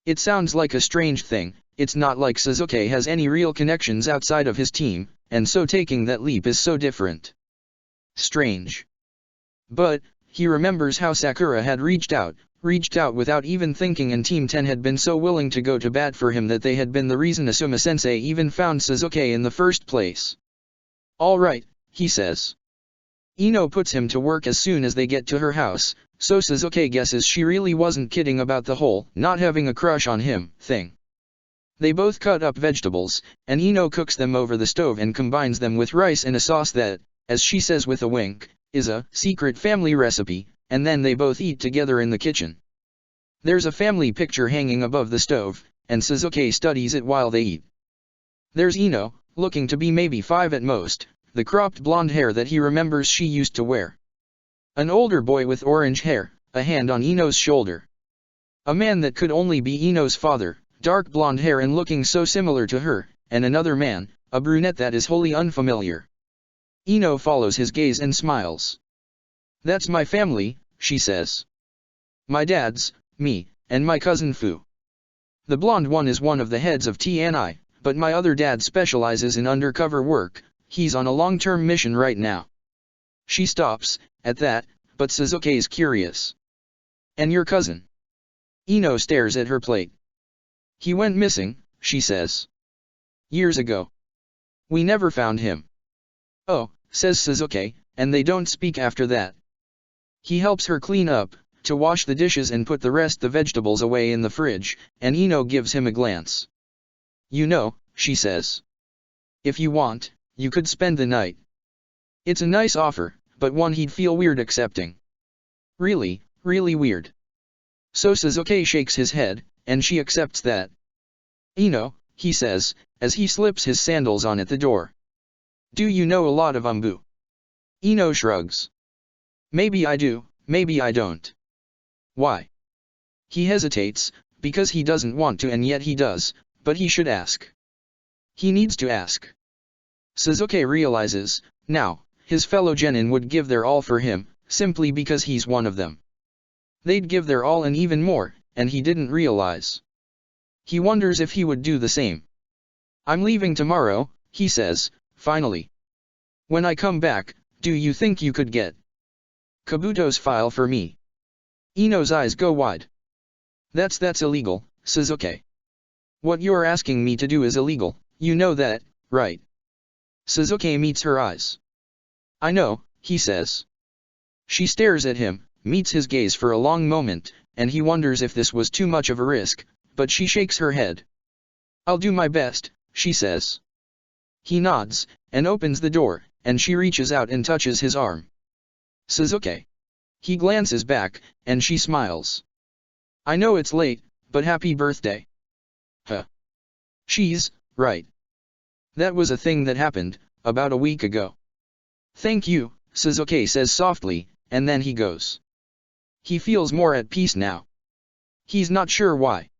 It sounds like a strange thing. It's not like Sasuke has any real connections outside of his team, and so taking that leap is so different. Strange. But, he remembers how Sakura had reached out without even thinking, and Team 10 had been so willing to go to bat for him that they had been the reason Asuma-sensei even found Sasuke in the first place. Alright, he says. Ino puts him to work as soon as they get to her house, so Sasuke guesses she really wasn't kidding about the whole not having a crush on him thing. They both cut up vegetables, and Ino cooks them over the stove and combines them with rice and a sauce that, as she says with a wink, is a secret family recipe, and then they both eat together in the kitchen. There's a family picture hanging above the stove, and Sasuke studies it while they eat. There's Ino, looking to be maybe 5 at most, the cropped blonde hair that he remembers she used to wear. An older boy with orange hair, a hand on Ino's shoulder. A man that could only be Ino's father, dark blonde hair and looking so similar to her, and another man, a brunette that is wholly unfamiliar. Ino follows his gaze and smiles. That's my family, she says. My dad's, me, and my cousin Fu. The blonde one is one of the heads of TNI, but my other dad specializes in undercover work, he's on a long-term mission right now. She stops, at that, but Sasuke's curious. And your cousin? Ino stares at her plate. He went missing, she says. Years ago. We never found him. Oh, says Sasuke, and they don't speak after that. He helps her clean up, to wash the dishes and put the rest the vegetables away in the fridge, and Ino gives him a glance. You know, she says. If you want, you could spend the night. It's a nice offer, but one he'd feel weird accepting. Really, really weird. So Sasuke shakes his head, and she accepts that. Ino, he says, as he slips his sandals on at the door. Do you know a lot of Umbu? Ino shrugs. Maybe I do, maybe I don't. Why? He hesitates, because he doesn't want to and yet he does, but he should ask. He needs to ask. Sasuke realizes, now, his fellow genin would give their all for him, simply because he's one of them. They'd give their all and even more, and he didn't realize. He wonders if he would do the same. I'm leaving tomorrow, he says, finally. When I come back, do you think you could get Kabuto's file for me? Ino's eyes go wide. That's illegal, Sasuke. What you're asking me to do is illegal, you know that, right? Sasuke meets her eyes. I know, he says. She stares at him, meets his gaze for a long moment, and he wonders if this was too much of a risk, but she shakes her head. I'll do my best, she says. He nods, and opens the door, and she reaches out and touches his arm. Sasuke. He glances back, and she smiles. I know it's late, but happy birthday. Huh. She's right. That was a thing that happened, about a week ago. Thank you, Sasuke says softly, and then he goes. He feels more at peace now. He's not sure why.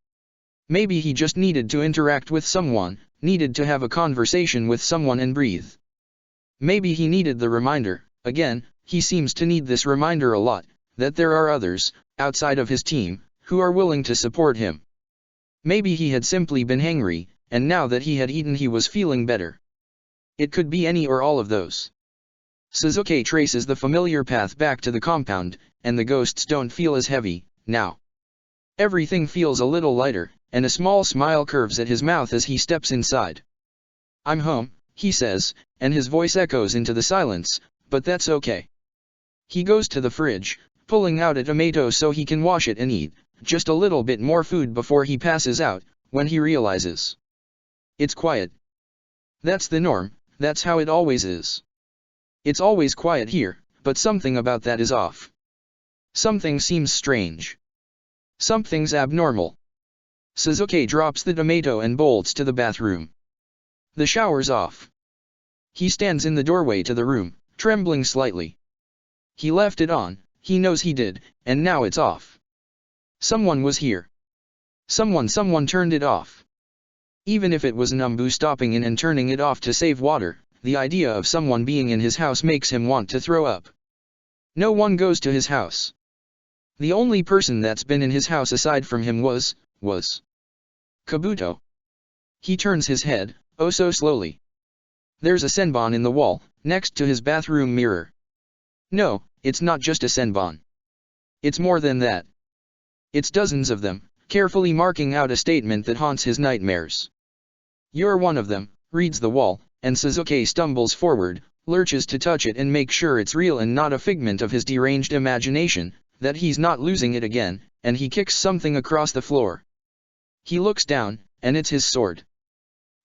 Maybe he just needed to interact with someone, needed to have a conversation with someone and breathe. Maybe he needed the reminder, again, he seems to need this reminder a lot, that there are others, outside of his team, who are willing to support him. Maybe he had simply been hangry, and now that he had eaten he was feeling better. It could be any or all of those. Sasuke traces the familiar path back to the compound, and the ghosts don't feel as heavy, now. Everything feels a little lighter, and a small smile curves at his mouth as he steps inside. I'm home, he says, and his voice echoes into the silence, but that's okay. He goes to the fridge, pulling out a tomato so he can wash it and eat just a little bit more food before he passes out, when he realizes. It's quiet. That's the norm, that's how it always is. It's always quiet here, but something about that is off. Something seems strange. Something's abnormal. Sasuke drops the tomato and bolts to the bathroom. The shower's off. He stands in the doorway to the room, trembling slightly. He left it on, he knows he did, and now it's off. Someone was here. Someone turned it off. Even if it was Numbu stopping in and turning it off to save water, the idea of someone being in his house makes him want to throw up. No one goes to his house. The only person that's been in his house aside from him was Kabuto. He turns his head, oh so slowly. There's a senbon in the wall, next to his bathroom mirror. No, it's not just a senbon. It's more than that. It's dozens of them, carefully marking out a statement that haunts his nightmares. You're one of them, reads the wall, and Sasuke stumbles forward, lurches to touch it and make sure it's real and not a figment of his deranged imagination, that he's not losing it again, and he kicks something across the floor. He looks down, and it's his sword.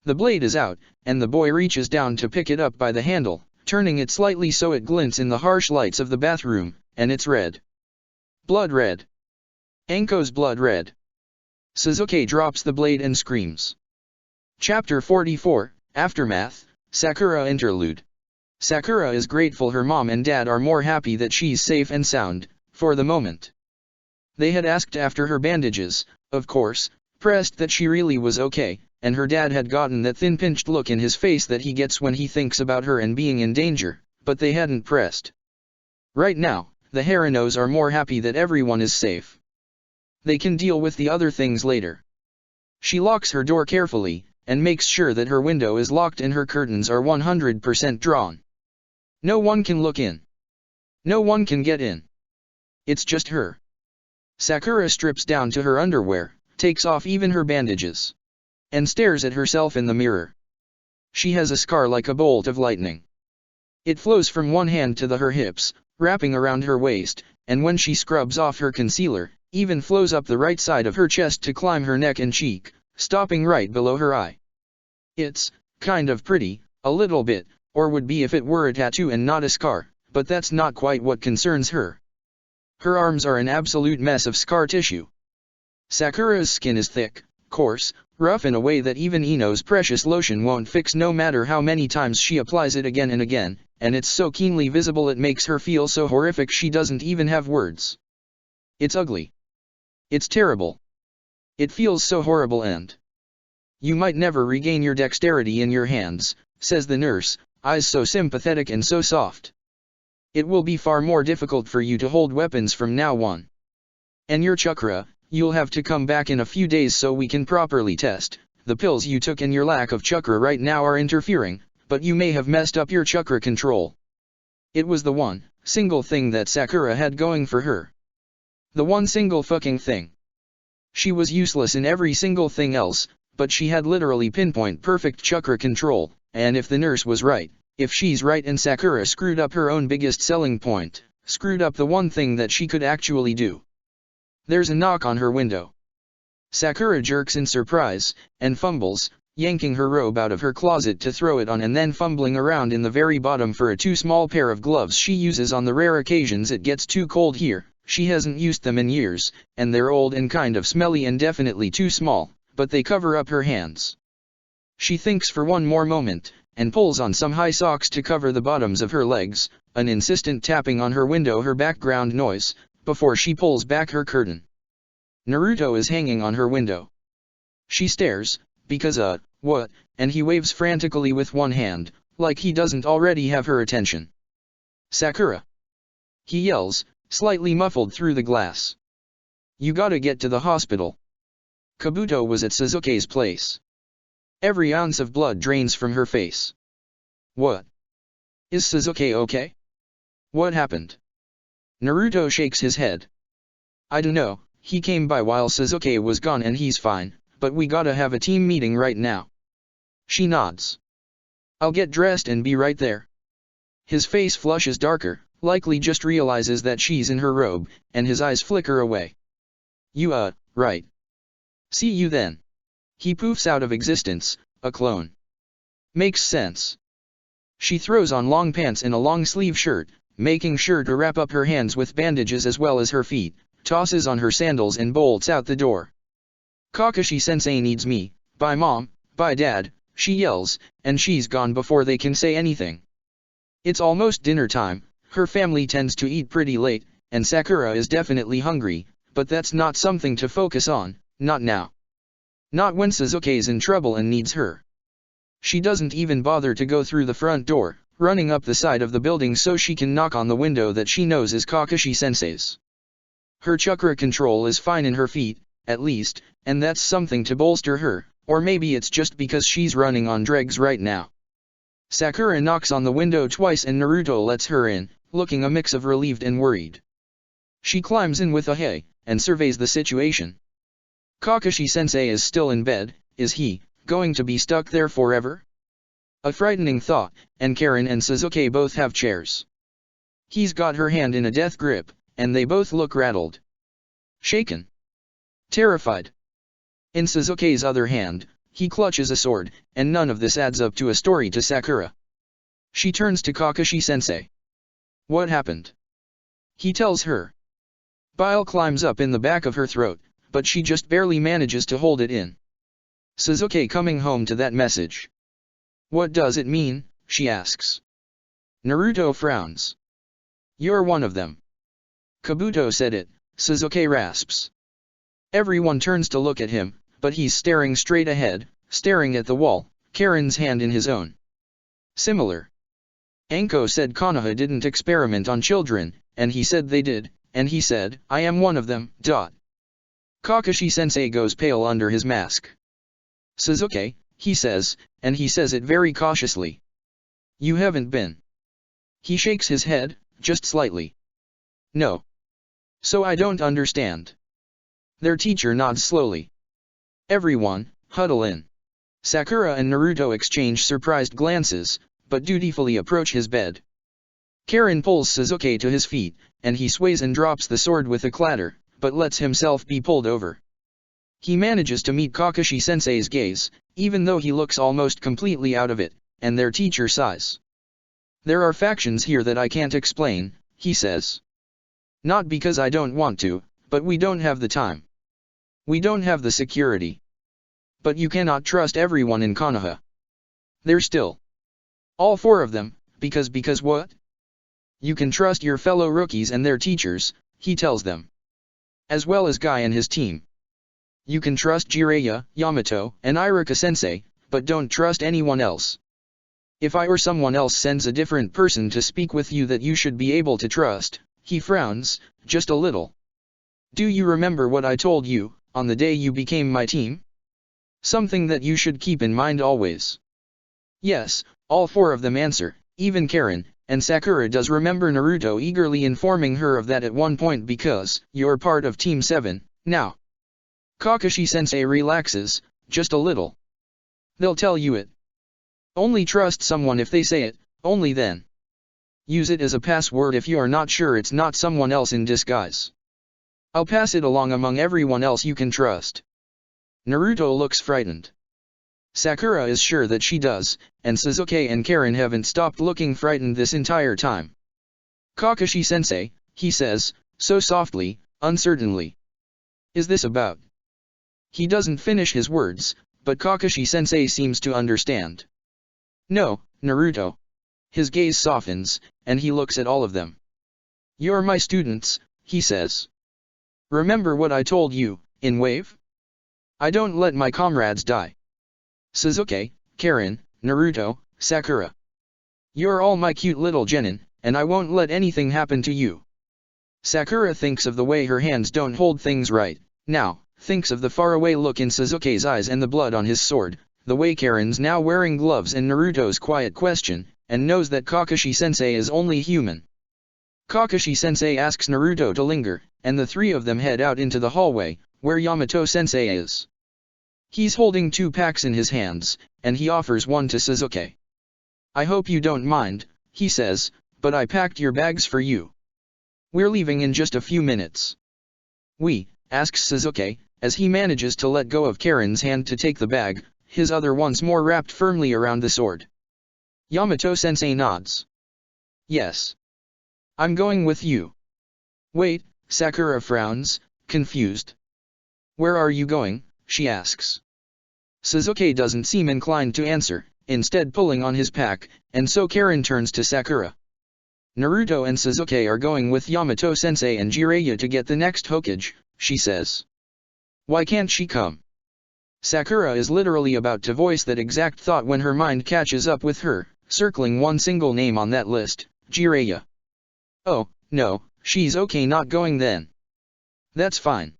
The blade is out, and the boy reaches down to pick it up by the handle, turning it slightly so it glints in the harsh lights of the bathroom, and it's red. Blood red. Anko's blood red. Sasuke drops the blade and screams. Chapter 44, Aftermath, Sakura Interlude. Sakura is grateful her mom and dad are more happy that she's safe and sound, for the moment. They had asked after her bandages, of course, pressed that she really was okay, and her dad had gotten that thin pinched look in his face that he gets when he thinks about her and being in danger, but they hadn't pressed. Right now, the Haranos are more happy that everyone is safe. They can deal with the other things later. She locks her door carefully, and makes sure that her window is locked and her curtains are 100% drawn. No one can look in. No one can get in. It's just her. Sakura strips down to her underwear, takes off even her bandages, and stares at herself in the mirror. She has a scar like a bolt of lightning. It flows from one hand to her hips, wrapping around her waist, and when she scrubs off her concealer, even flows up the right side of her chest to climb her neck and cheek, stopping right below her eye. It's kind of pretty, a little bit, or would be if it were a tattoo and not a scar, but that's not quite what concerns her. Her arms are an absolute mess of scar tissue. Sakura's skin is thick, coarse, rough in a way that even Ino's precious lotion won't fix no matter how many times she applies it again and again, and it's so keenly visible it makes her feel so horrific she doesn't even have words. It's ugly. It's terrible. It feels so horrible and you might never regain your dexterity in your hands, says the nurse, eyes so sympathetic and so soft. It will be far more difficult for you to hold weapons from now on. And your chakra, you'll have to come back in a few days so we can properly test. The pills you took and your lack of chakra right now are interfering, but you may have messed up your chakra control. It was the one single thing that Sakura had going for her. The one single fucking thing. She was useless in every single thing else, but she had literally pinpoint perfect chakra control, and if the nurse was right, if she's right and Sakura screwed up her own biggest selling point, screwed up the one thing that she could actually do. There's a knock on her window. Sakura jerks in surprise, and fumbles, yanking her robe out of her closet to throw it on and then fumbling around in the very bottom for a too small pair of gloves she uses on the rare occasions it gets too cold here. She hasn't used them in years, and they're old and kind of smelly and definitely too small, but they cover up her hands. She thinks for one more moment, and pulls on some high socks to cover the bottoms of her legs, an insistent tapping on her window her background noise, before she pulls back her curtain. Naruto is hanging on her window. She stares, because what, and he waves frantically with one hand, like he doesn't already have her attention. Sakura! He yells, slightly muffled through the glass. You gotta get to the hospital. Kabuto was at Sasuke's place. Every ounce of blood drains from her face. What? Is Sasuke okay? What happened? Naruto shakes his head. I dunno, he came by while Sasuke was gone and he's fine, but we gotta have a team meeting right now. She nods. I'll get dressed and be right there. His face flushes darker, likely just realizes that she's in her robe, and his eyes flicker away. You right. See you then. He poofs out of existence, a clone. Makes sense. She throws on long pants and a long-sleeve shirt, making sure to wrap up her hands with bandages as well as her feet, tosses on her sandals and bolts out the door. Kakashi-sensei needs me, bye mom, bye dad, she yells, and she's gone before they can say anything. It's almost dinner time, her family tends to eat pretty late, and Sakura is definitely hungry, but that's not something to focus on, not now. Not when Sasuke's in trouble and needs her. She doesn't even bother to go through the front door, running up the side of the building so she can knock on the window that she knows is Kakashi-sensei's. Her chakra control is fine in her feet, at least, and that's something to bolster her, or maybe it's just because she's running on dregs right now. Sakura knocks on the window twice and Naruto lets her in, looking a mix of relieved and worried. She climbs in with a hey, and surveys the situation. Kakashi-sensei is still in bed, is he going to be stuck there forever? A frightening thought, and Karin and Sasuke both have chairs. He's got her hand in a death grip, and they both look rattled. Shaken. Terrified. In Sasuke's other hand, he clutches a sword, and none of this adds up to a story to Sakura. She turns to Kakashi-sensei. What happened? He tells her. Bile climbs up in the back of her throat, but she just barely manages to hold it in. Sasuke coming home to that message. What does it mean, she asks. Naruto frowns. You're one of them. Kabuto said it, Sasuke rasps. Everyone turns to look at him, but he's staring straight ahead, staring at the wall, Karin's hand in his own. Similar. Anko said Konoha didn't experiment on children, and he said they did, and he said, I am one of them, Kakashi-sensei goes pale under his mask. Sasuke, he says, and he says it very cautiously. You haven't been. He shakes his head, just slightly. No. So I don't understand. Their teacher nods slowly. Everyone, huddle in. Sakura and Naruto exchange surprised glances, but dutifully approach his bed. Karin pulls Sasuke to his feet, and he sways and drops the sword with a clatter, but lets himself be pulled over. He manages to meet Kakashi-sensei's gaze, even though he looks almost completely out of it, and their teacher sighs. There are factions here that I can't explain, he says. Not because I don't want to, but we don't have the time. We don't have the security. But you cannot trust everyone in Konoha. They're still. All four of them, because what? You can trust your fellow rookies and their teachers, he tells them. As well as Guy and his team. You can trust Jiraiya, Yamato, and Iruka-sensei, but don't trust anyone else. If I or someone else sends a different person to speak with you that you should be able to trust, he frowns, just a little. Do you remember what I told you, on the day you became my team? Something that you should keep in mind always. Yes, all four of them answer, even Karen, and Sakura does remember Naruto eagerly informing her of that at one point because, you're part of Team 7, now. Kakashi-sensei relaxes, just a little. They'll tell you it. Only trust someone if they say it, only then. Use it as a password if you are not sure it's not someone else in disguise. I'll pass it along among everyone else you can trust. Naruto looks frightened. Sakura is sure that she does, and Sasuke and Karen haven't stopped looking frightened this entire time. Kakashi-sensei, he says, so softly, uncertainly. Is this about? He doesn't finish his words, but Kakashi-sensei seems to understand. No, Naruto. His gaze softens, and he looks at all of them. You're my students, he says. Remember what I told you, in Wave? I don't let my comrades die. Sasuke, Karen, Naruto, Sakura. You're all my cute little genin, and I won't let anything happen to you. Sakura thinks of the way her hands don't hold things right, now, thinks of the faraway look in Sasuke's eyes and the blood on his sword, the way Karen's now wearing gloves and Naruto's quiet question, and knows that Kakashi-sensei is only human. Kakashi-sensei asks Naruto to linger, and the three of them head out into the hallway, where Yamato-sensei is. He's holding 2 packs in his hands, and he offers one to Sasuke. I hope you don't mind, he says, but I packed your bags for you. We're leaving in just a few minutes. We, asks Sasuke, as he manages to let go of Karen's hand to take the bag, his other once more wrapped firmly around the sword. Yamato-sensei nods. Yes. I'm going with you. Wait, Sakura frowns, confused. Where are you going? She asks. Sasuke doesn't seem inclined to answer, instead pulling on his pack, and so Karen turns to Sakura. Naruto and Sasuke are going with Yamato-sensei and Jiraiya to get the next Hokage, she says. Why can't she come? Sakura is literally about to voice that exact thought when her mind catches up with her, circling one single name on that list, Jiraiya. Oh, no, she's okay not going then. That's fine.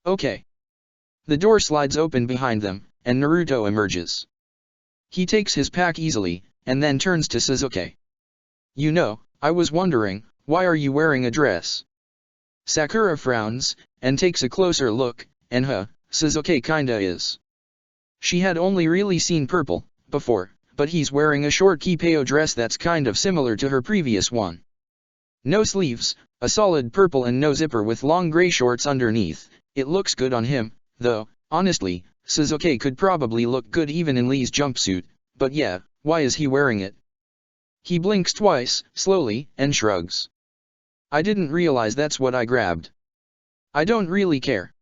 Okay. The door slides open behind them, and Naruto emerges. He takes his pack easily, and then turns to Sasuke. You know, I was wondering, why are you wearing a dress? Sakura frowns, and takes a closer look, and Sasuke kinda is. She had only really seen purple, before, but he's wearing a short Kippyo dress that's kind of similar to her previous one. No sleeves, a solid purple and no zipper with long gray shorts underneath. It looks good on him, though, honestly, Sasuke could probably look good even in Lee's jumpsuit, but yeah, why is he wearing it? He blinks twice, slowly, and shrugs. I didn't realize that's what I grabbed. I don't really care.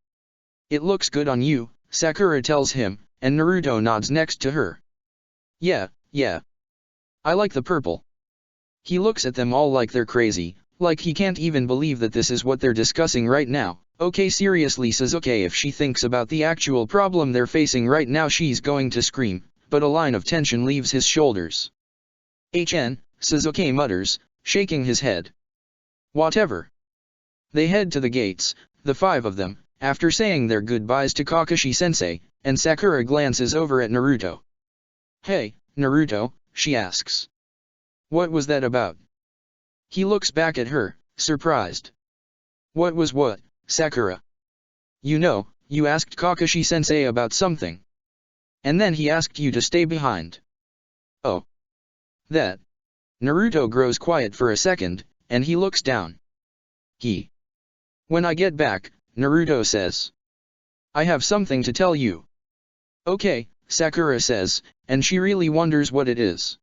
It looks good on you, Sakura tells him, and Naruto nods next to her. Yeah. I like the purple. He looks at them all like they're crazy, like he can't even believe that this is what they're discussing right now. Okay, seriously Sasuke, if she thinks about the actual problem they're facing right now she's going to scream, but a line of tension leaves his shoulders. Sasuke mutters, shaking his head. Whatever. They head to the gates, the 5 of them, after saying their goodbyes to Kakashi-sensei, and Sakura glances over at Naruto. Hey, Naruto, she asks. What was that about? He looks back at her, surprised. What was what, Sakura? You know, you asked Kakashi-sensei about something. And then he asked you to stay behind. Oh. That. Naruto grows quiet for a second, and he looks down. When I get back, Naruto says. I have something to tell you. Okay, Sakura says, and she really wonders what it is.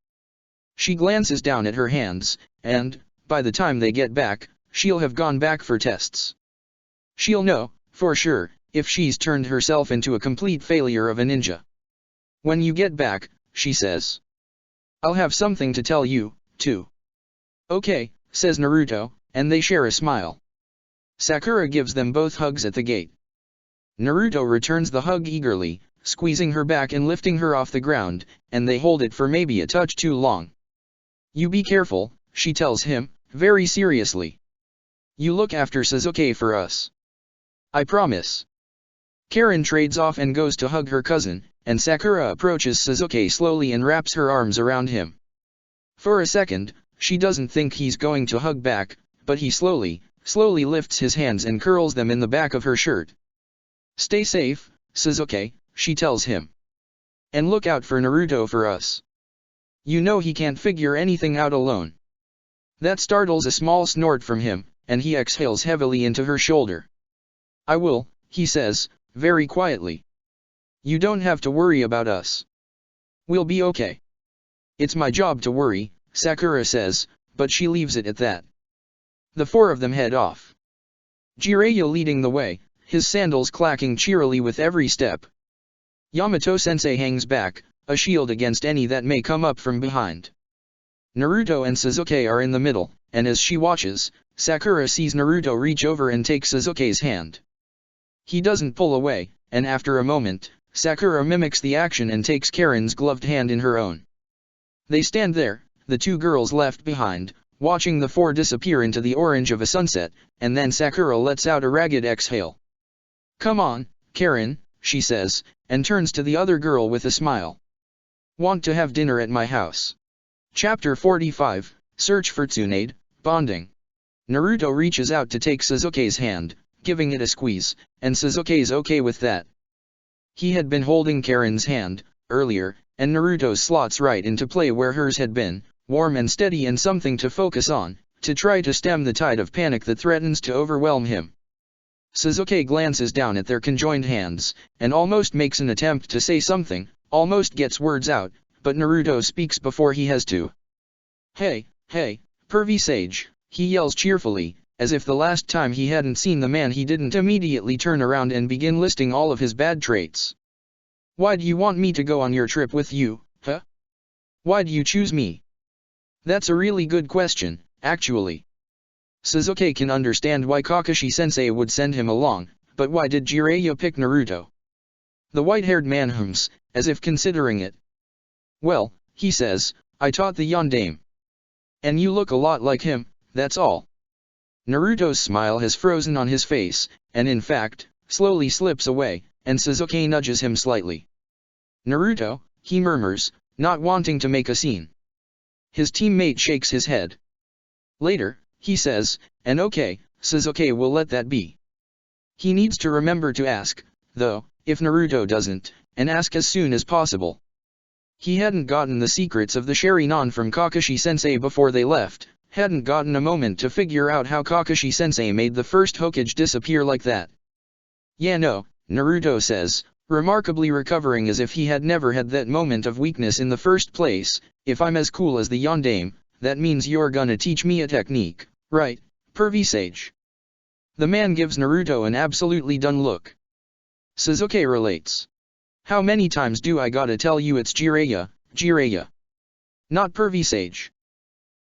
She glances down at her hands, and, by the time they get back, she'll have gone back for tests. She'll know, for sure, if she's turned herself into a complete failure of a ninja. When you get back, she says. I'll have something to tell you, too. Okay, says Naruto, and they share a smile. Sakura gives them both hugs at the gate. Naruto returns the hug eagerly, squeezing her back and lifting her off the ground, and they hold it for maybe a touch too long. You be careful, she tells him, very seriously. You look after Sasuke for us. I promise. Karin trades off and goes to hug her cousin, and Sakura approaches Sasuke slowly and wraps her arms around him. For a second, she doesn't think he's going to hug back, but he slowly lifts his hands and curls them in the back of her shirt. Stay safe, Sasuke, she tells him. And look out for Naruto for us. You know he can't figure anything out alone. That startles a small snort from him, and he exhales heavily into her shoulder. I will, he says, very quietly. You don't have to worry about us. We'll be okay. It's my job to worry, Sakura says, but she leaves it at that. The four of them head off. Jiraiya leading the way, his sandals clacking cheerily with every step. Yamato-sensei hangs back, a shield against any that may come up from behind. Naruto and Sasuke are in the middle, and as she watches, Sakura sees Naruto reach over and take Sasuke's hand. He doesn't pull away, and after a moment, Sakura mimics the action and takes Karin's gloved hand in her own. They stand there, the two girls left behind, watching the four disappear into the orange of a sunset, and then Sakura lets out a ragged exhale. Come on, Karin, she says, and turns to the other girl with a smile. Want to have dinner at my house? Chapter 45, Search for Tsunade, Bonding. Naruto reaches out to take Sasuke's hand, giving it a squeeze, and Sasuke's okay with that. He had been holding Karin's hand, earlier, and Naruto slots right into play where hers had been, warm and steady and something to focus on, to try to stem the tide of panic that threatens to overwhelm him. Sasuke glances down at their conjoined hands, and almost makes an attempt to say something, almost gets words out, but Naruto speaks before he has to. Hey, pervy sage, he yells cheerfully, as if the last time he hadn't seen the man he didn't immediately turn around and begin listing all of his bad traits. Why do you want me to go on your trip with you, huh? Why do you choose me? That's a really good question, actually. Sasuke can understand why Kakashi-sensei would send him along, but why did Jiraiya pick Naruto? The white-haired man hums, as if considering it. Well, he says, I taught the Yondaime. And you look a lot like him, that's all. Naruto's smile has frozen on his face, and in fact, slowly slips away, and Sasuke nudges him slightly. Naruto, he murmurs, not wanting to make a scene. His teammate shakes his head. Later, he says, and okay, Sasuke will let that be. He needs to remember to ask, though, if Naruto doesn't, and ask as soon as possible. He hadn't gotten the secrets of the Sharingan from Kakashi-sensei before they left, hadn't gotten a moment to figure out how Kakashi-sensei made the first Hokage disappear like that. Yeah no, Naruto says, remarkably recovering as if he had never had that moment of weakness in the first place, if I'm as cool as the Yondaime, that means you're gonna teach me a technique, right, pervy sage? The man gives Naruto an absolutely done look. Sasuke relates. How many times do I gotta tell you it's Jiraiya? Not pervy sage.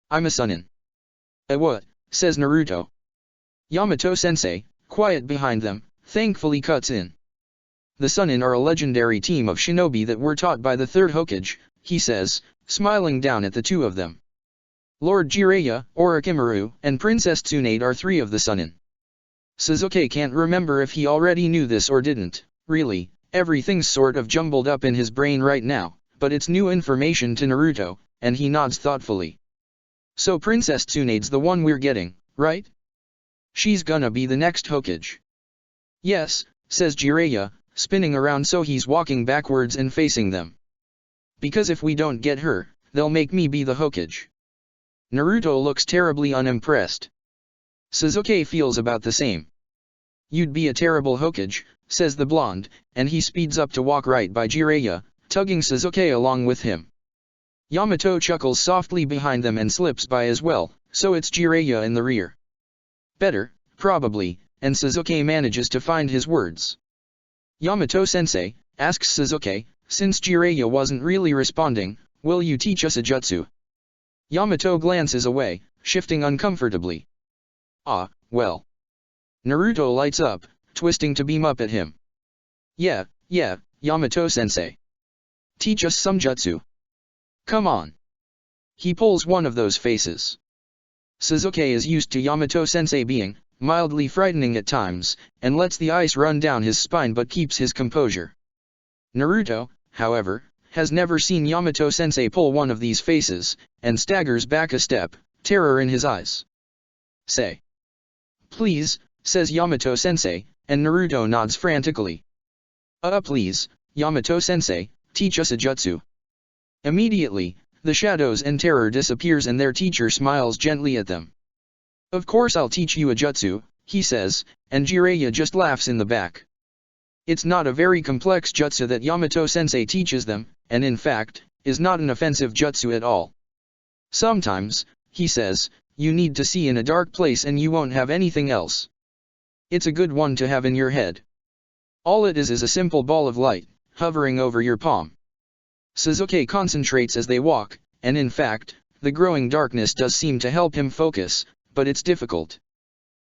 I'm a Sunin. What, says Naruto. Yamato-sensei, quiet behind them, thankfully cuts in. The Sunin are a legendary team of shinobi that were taught by the third Hokage, he says, smiling down at the two of them. Lord Jiraiya, Orochimaru, and Princess Tsunade are three of the Sunin. Sasuke can't remember if he already knew this or didn't, really, everything's sort of jumbled up in his brain right now, but it's new information to Naruto, and he nods thoughtfully. So Princess Tsunade's the one we're getting, right? She's gonna be the next Hokage. Yes, says Jiraiya, spinning around so he's walking backwards and facing them. Because if we don't get her, they'll make me be the Hokage. Naruto looks terribly unimpressed. Sasuke feels about the same. You'd be a terrible Hokage, says the blonde, and he speeds up to walk right by Jiraiya, tugging Sasuke along with him. Yamato chuckles softly behind them and slips by as well, so it's Jiraiya in the rear. Better, probably, and Sasuke manages to find his words. Yamato-sensei, asks Sasuke, since Jiraiya wasn't really responding, will you teach us a jutsu? Yamato glances away, shifting uncomfortably. Ah, well. Naruto lights up, twisting to beam up at him. Yeah, Yamato-sensei. Teach us some jutsu. Come on. He pulls one of those faces. Sasuke is used to Yamato-sensei being mildly frightening at times, and lets the ice run down his spine but keeps his composure. Naruto, however, has never seen Yamato-sensei pull one of these faces, and staggers back a step, terror in his eyes. Say. Please, says Yamato-sensei, and Naruto nods frantically. Please, Yamato-sensei, teach us a jutsu. Immediately, the shadows and terror disappears and their teacher smiles gently at them. Of course I'll teach you a jutsu, he says, and Jiraiya just laughs in the back. It's not a very complex jutsu that Yamato-sensei teaches them, and in fact, is not an offensive jutsu at all. Sometimes, he says, you need to see in a dark place and you won't have anything else. It's a good one to have in your head. All it is a simple ball of light, hovering over your palm. Sasuke concentrates as they walk, and in fact, the growing darkness does seem to help him focus, but it's difficult.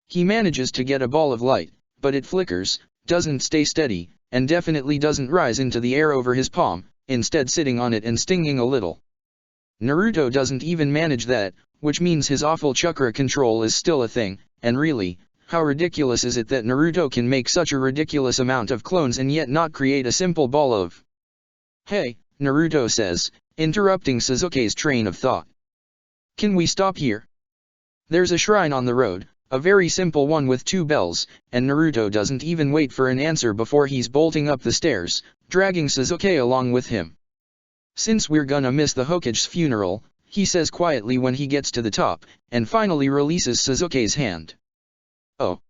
He manages to get a ball of light, but it flickers, doesn't stay steady, and definitely doesn't rise into the air over his palm, instead sitting on it and stinging a little. Naruto doesn't even manage that, which means his awful chakra control is still a thing, and really, how ridiculous is it that Naruto can make such a ridiculous amount of clones and yet not create a simple ball of... Hey, Naruto says, interrupting Sasuke's train of thought. Can we stop here? There's a shrine on the road, a very simple one with 2 bells, and Naruto doesn't even wait for an answer before he's bolting up the stairs, dragging Sasuke along with him. Since we're gonna miss the Hokage's funeral, he says quietly when he gets to the top, and finally releases Sasuke's hand. Oh.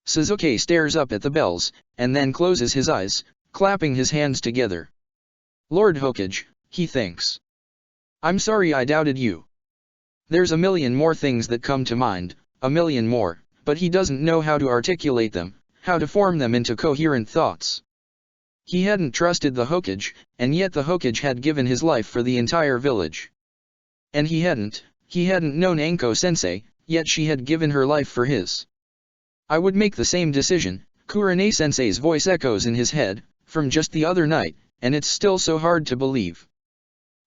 Sasuke stares up at the bells, and then closes his eyes, clapping his hands together. Lord Hokage, he thinks. I'm sorry I doubted you. There's a million more things that come to mind, a million more, but he doesn't know how to articulate them, how to form them into coherent thoughts. He hadn't trusted the Hokage, and yet the Hokage had given his life for the entire village. And he hadn't known Anko-sensei, yet she had given her life for his. I would make the same decision, Kurane-sensei's voice echoes in his head, from just the other night, and it's still so hard to believe.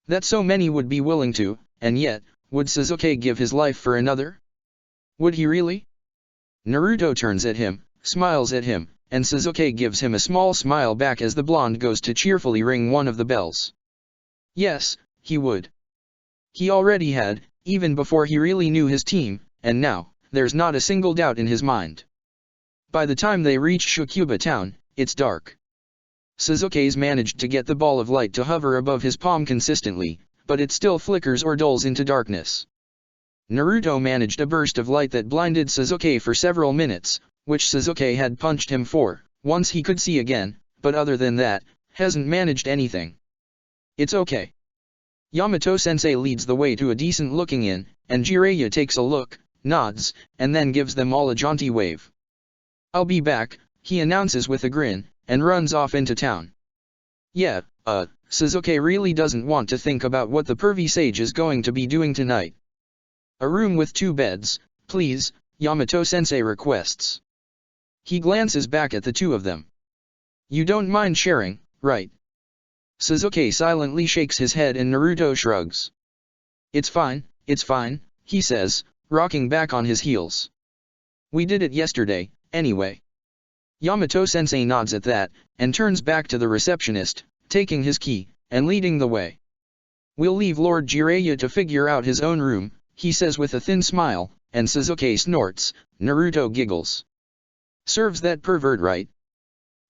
That so many would be willing to, and yet, would Sasuke give his life for another? Would he really? Naruto turns at him, smiles at him, and Sasuke gives him a small smile back as the blonde goes to cheerfully ring one of the bells. Yes, he would. He already had, even before he really knew his team, and now, there's not a single doubt in his mind. By the time they reach Shakuba town, it's dark. Sasuke's managed to get the ball of light to hover above his palm consistently, but it still flickers or dulls into darkness. Naruto managed a burst of light that blinded Sasuke for several minutes, which Sasuke had punched him for, once he could see again, but other than that, hasn't managed anything. It's okay. Yamato-sensei leads the way to a decent-looking inn, and Jiraiya takes a look, nods, and then gives them all a jaunty wave. I'll be back, he announces with a grin, and runs off into town. Yeah, Sasuke really doesn't want to think about what the pervy sage is going to be doing tonight. A room with 2 beds, please, Yamato-sensei requests. He glances back at the 2 of them. You don't mind sharing, right? Sasuke silently shakes his head and Naruto shrugs. It's fine, he says, rocking back on his heels. We did it yesterday, anyway. Yamato-sensei nods at that, and turns back to the receptionist, taking his key, and leading the way. We'll leave Lord Jiraiya to figure out his own room, he says with a thin smile, and Sasuke snorts. Naruto giggles. Serves that pervert right.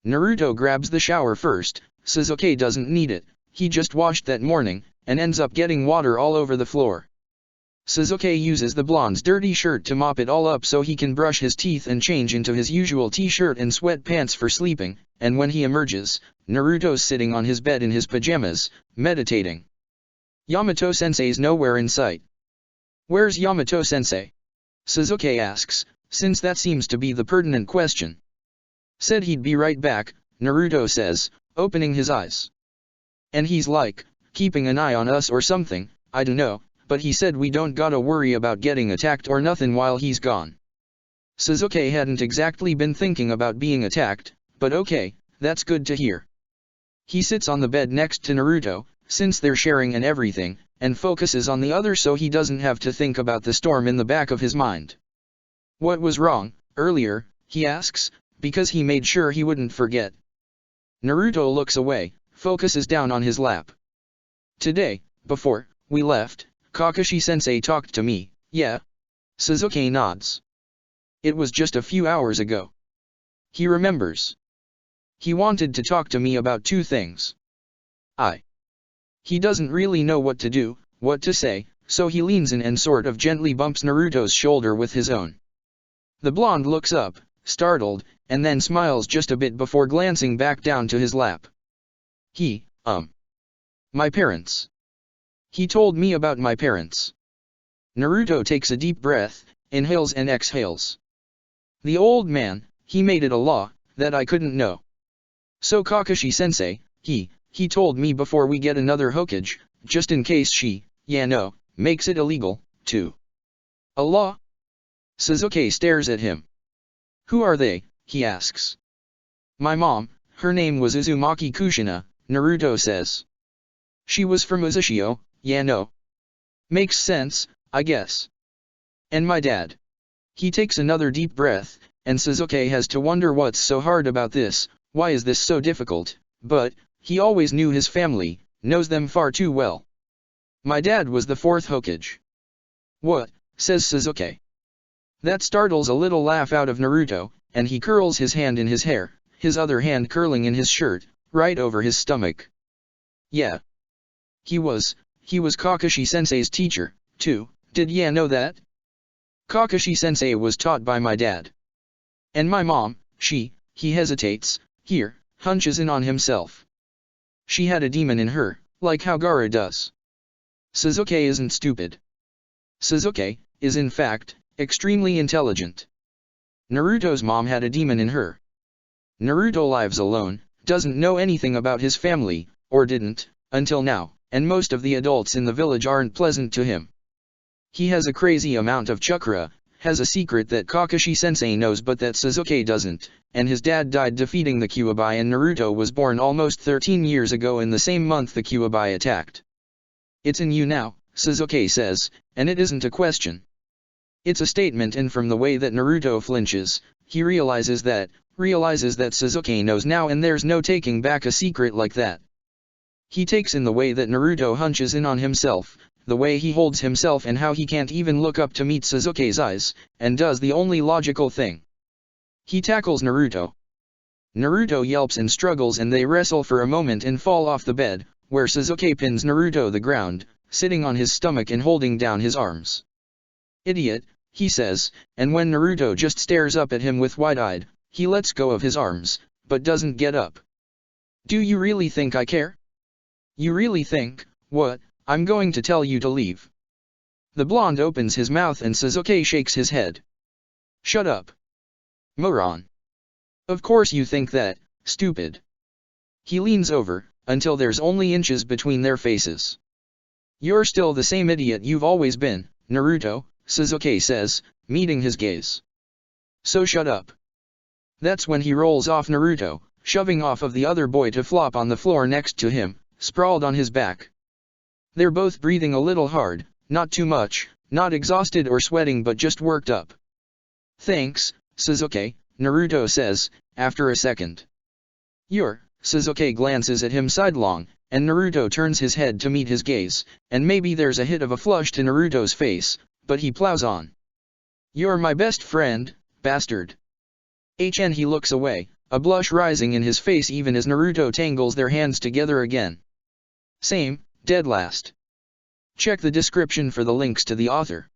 Naruto grabs the shower first. Sasuke doesn't need it, he just washed that morning, and ends up getting water all over the floor. Sasuke uses the blonde's dirty shirt to mop it all up so he can brush his teeth and change into his usual t-shirt and sweatpants for sleeping, and when he emerges, Naruto's sitting on his bed in his pajamas, meditating. Yamato-sensei's nowhere in sight. Where's Yamato-sensei? Sasuke asks, since that seems to be the pertinent question. Said he'd be right back, Naruto says, opening his eyes. And he's like, keeping an eye on us or something, I dunno, but he said we don't gotta worry about getting attacked or nothing while he's gone. Sasuke hadn't exactly been thinking about being attacked, but okay, that's good to hear. He sits on the bed next to Naruto, since they're sharing and everything, and focuses on the other so he doesn't have to think about the storm in the back of his mind. What was wrong, earlier, he asks, because he made sure he wouldn't forget. Naruto looks away, focuses down on his lap. Today, before we left, Kakashi-sensei talked to me, yeah? Sasuke nods. It was just a few hours ago. He remembers. He wanted to talk to me about two things. He doesn't really know what to do, what to say, so he leans in and sort of gently bumps Naruto's shoulder with his own. The blonde looks up, startled, and then smiles just a bit before glancing back down to his lap. My parents. He told me about my parents. Naruto takes a deep breath, inhales and exhales. The old man, he made it a law, that I couldn't know. So Kakashi-sensei, he told me before we get another Hokage, just in case she, makes it illegal, too. A law? Sasuke stares at him. Who are they, he asks. My mom, her name was Uzumaki Kushina, Naruto says. She was from Uzashio, Makes sense, I guess. And my dad. He takes another deep breath, and Sasuke has to wonder what's so hard about this, why is this so difficult, but, he always knew his family, knows them far too well. My dad was the fourth Hokage. What, says Sasuke. That startles a little laugh out of Naruto, and he curls his hand in his hair, his other hand curling in his shirt, right over his stomach. Yeah. He was Kakashi-sensei's teacher, too, did ya know that? Kakashi-sensei was taught by my dad. And my mom, he hesitates, here, hunches in on himself. She had a demon in her, like how Gaara does. Sasuke isn't stupid. Sasuke is in fact, extremely intelligent. Naruto's mom had a demon in her. Naruto lives alone, doesn't know anything about his family, or didn't, until now, and most of the adults in the village aren't pleasant to him. He has a crazy amount of chakra, has a secret that Kakashi-sensei knows but that Sasuke doesn't, and his dad died defeating the Kyuubi and Naruto was born almost 13 years ago in the same month the Kyuubi attacked. It's in you now, Sasuke says, and it isn't a question. It's a statement, and from the way that Naruto flinches, he realizes that Sasuke knows now and there's no taking back a secret like that. He takes in the way that Naruto hunches in on himself, the way he holds himself and how he can't even look up to meet Sasuke's eyes, and does the only logical thing. He tackles Naruto. Naruto yelps and struggles and they wrestle for a moment and fall off the bed, where Sasuke pins Naruto the ground, sitting on his stomach and holding down his arms. Idiot, he says, and when Naruto just stares up at him with wide-eyed, he lets go of his arms, but doesn't get up. Do you really think I care? You really think, what, I'm going to tell you to leave? The blonde opens his mouth and Sasuke shakes his head. Shut up. Moron. Of course you think that, stupid. He leans over, until there's only inches between their faces. You're still the same idiot you've always been, Naruto, Sasuke says, meeting his gaze. So shut up. That's when he rolls off Naruto, shoving off of the other boy to flop on the floor next to him, sprawled on his back. They're both breathing a little hard, not too much, not exhausted or sweating but just worked up. Thanks, Sasuke, Naruto says, after a second. Sasuke glances at him sidelong, and Naruto turns his head to meet his gaze, and maybe there's a hit of a flush to Naruto's face, but he plows on. You're my best friend, bastard. He looks away, a blush rising in his face even as Naruto tangles their hands together again. Same, dead last. Check the description for the links to the author.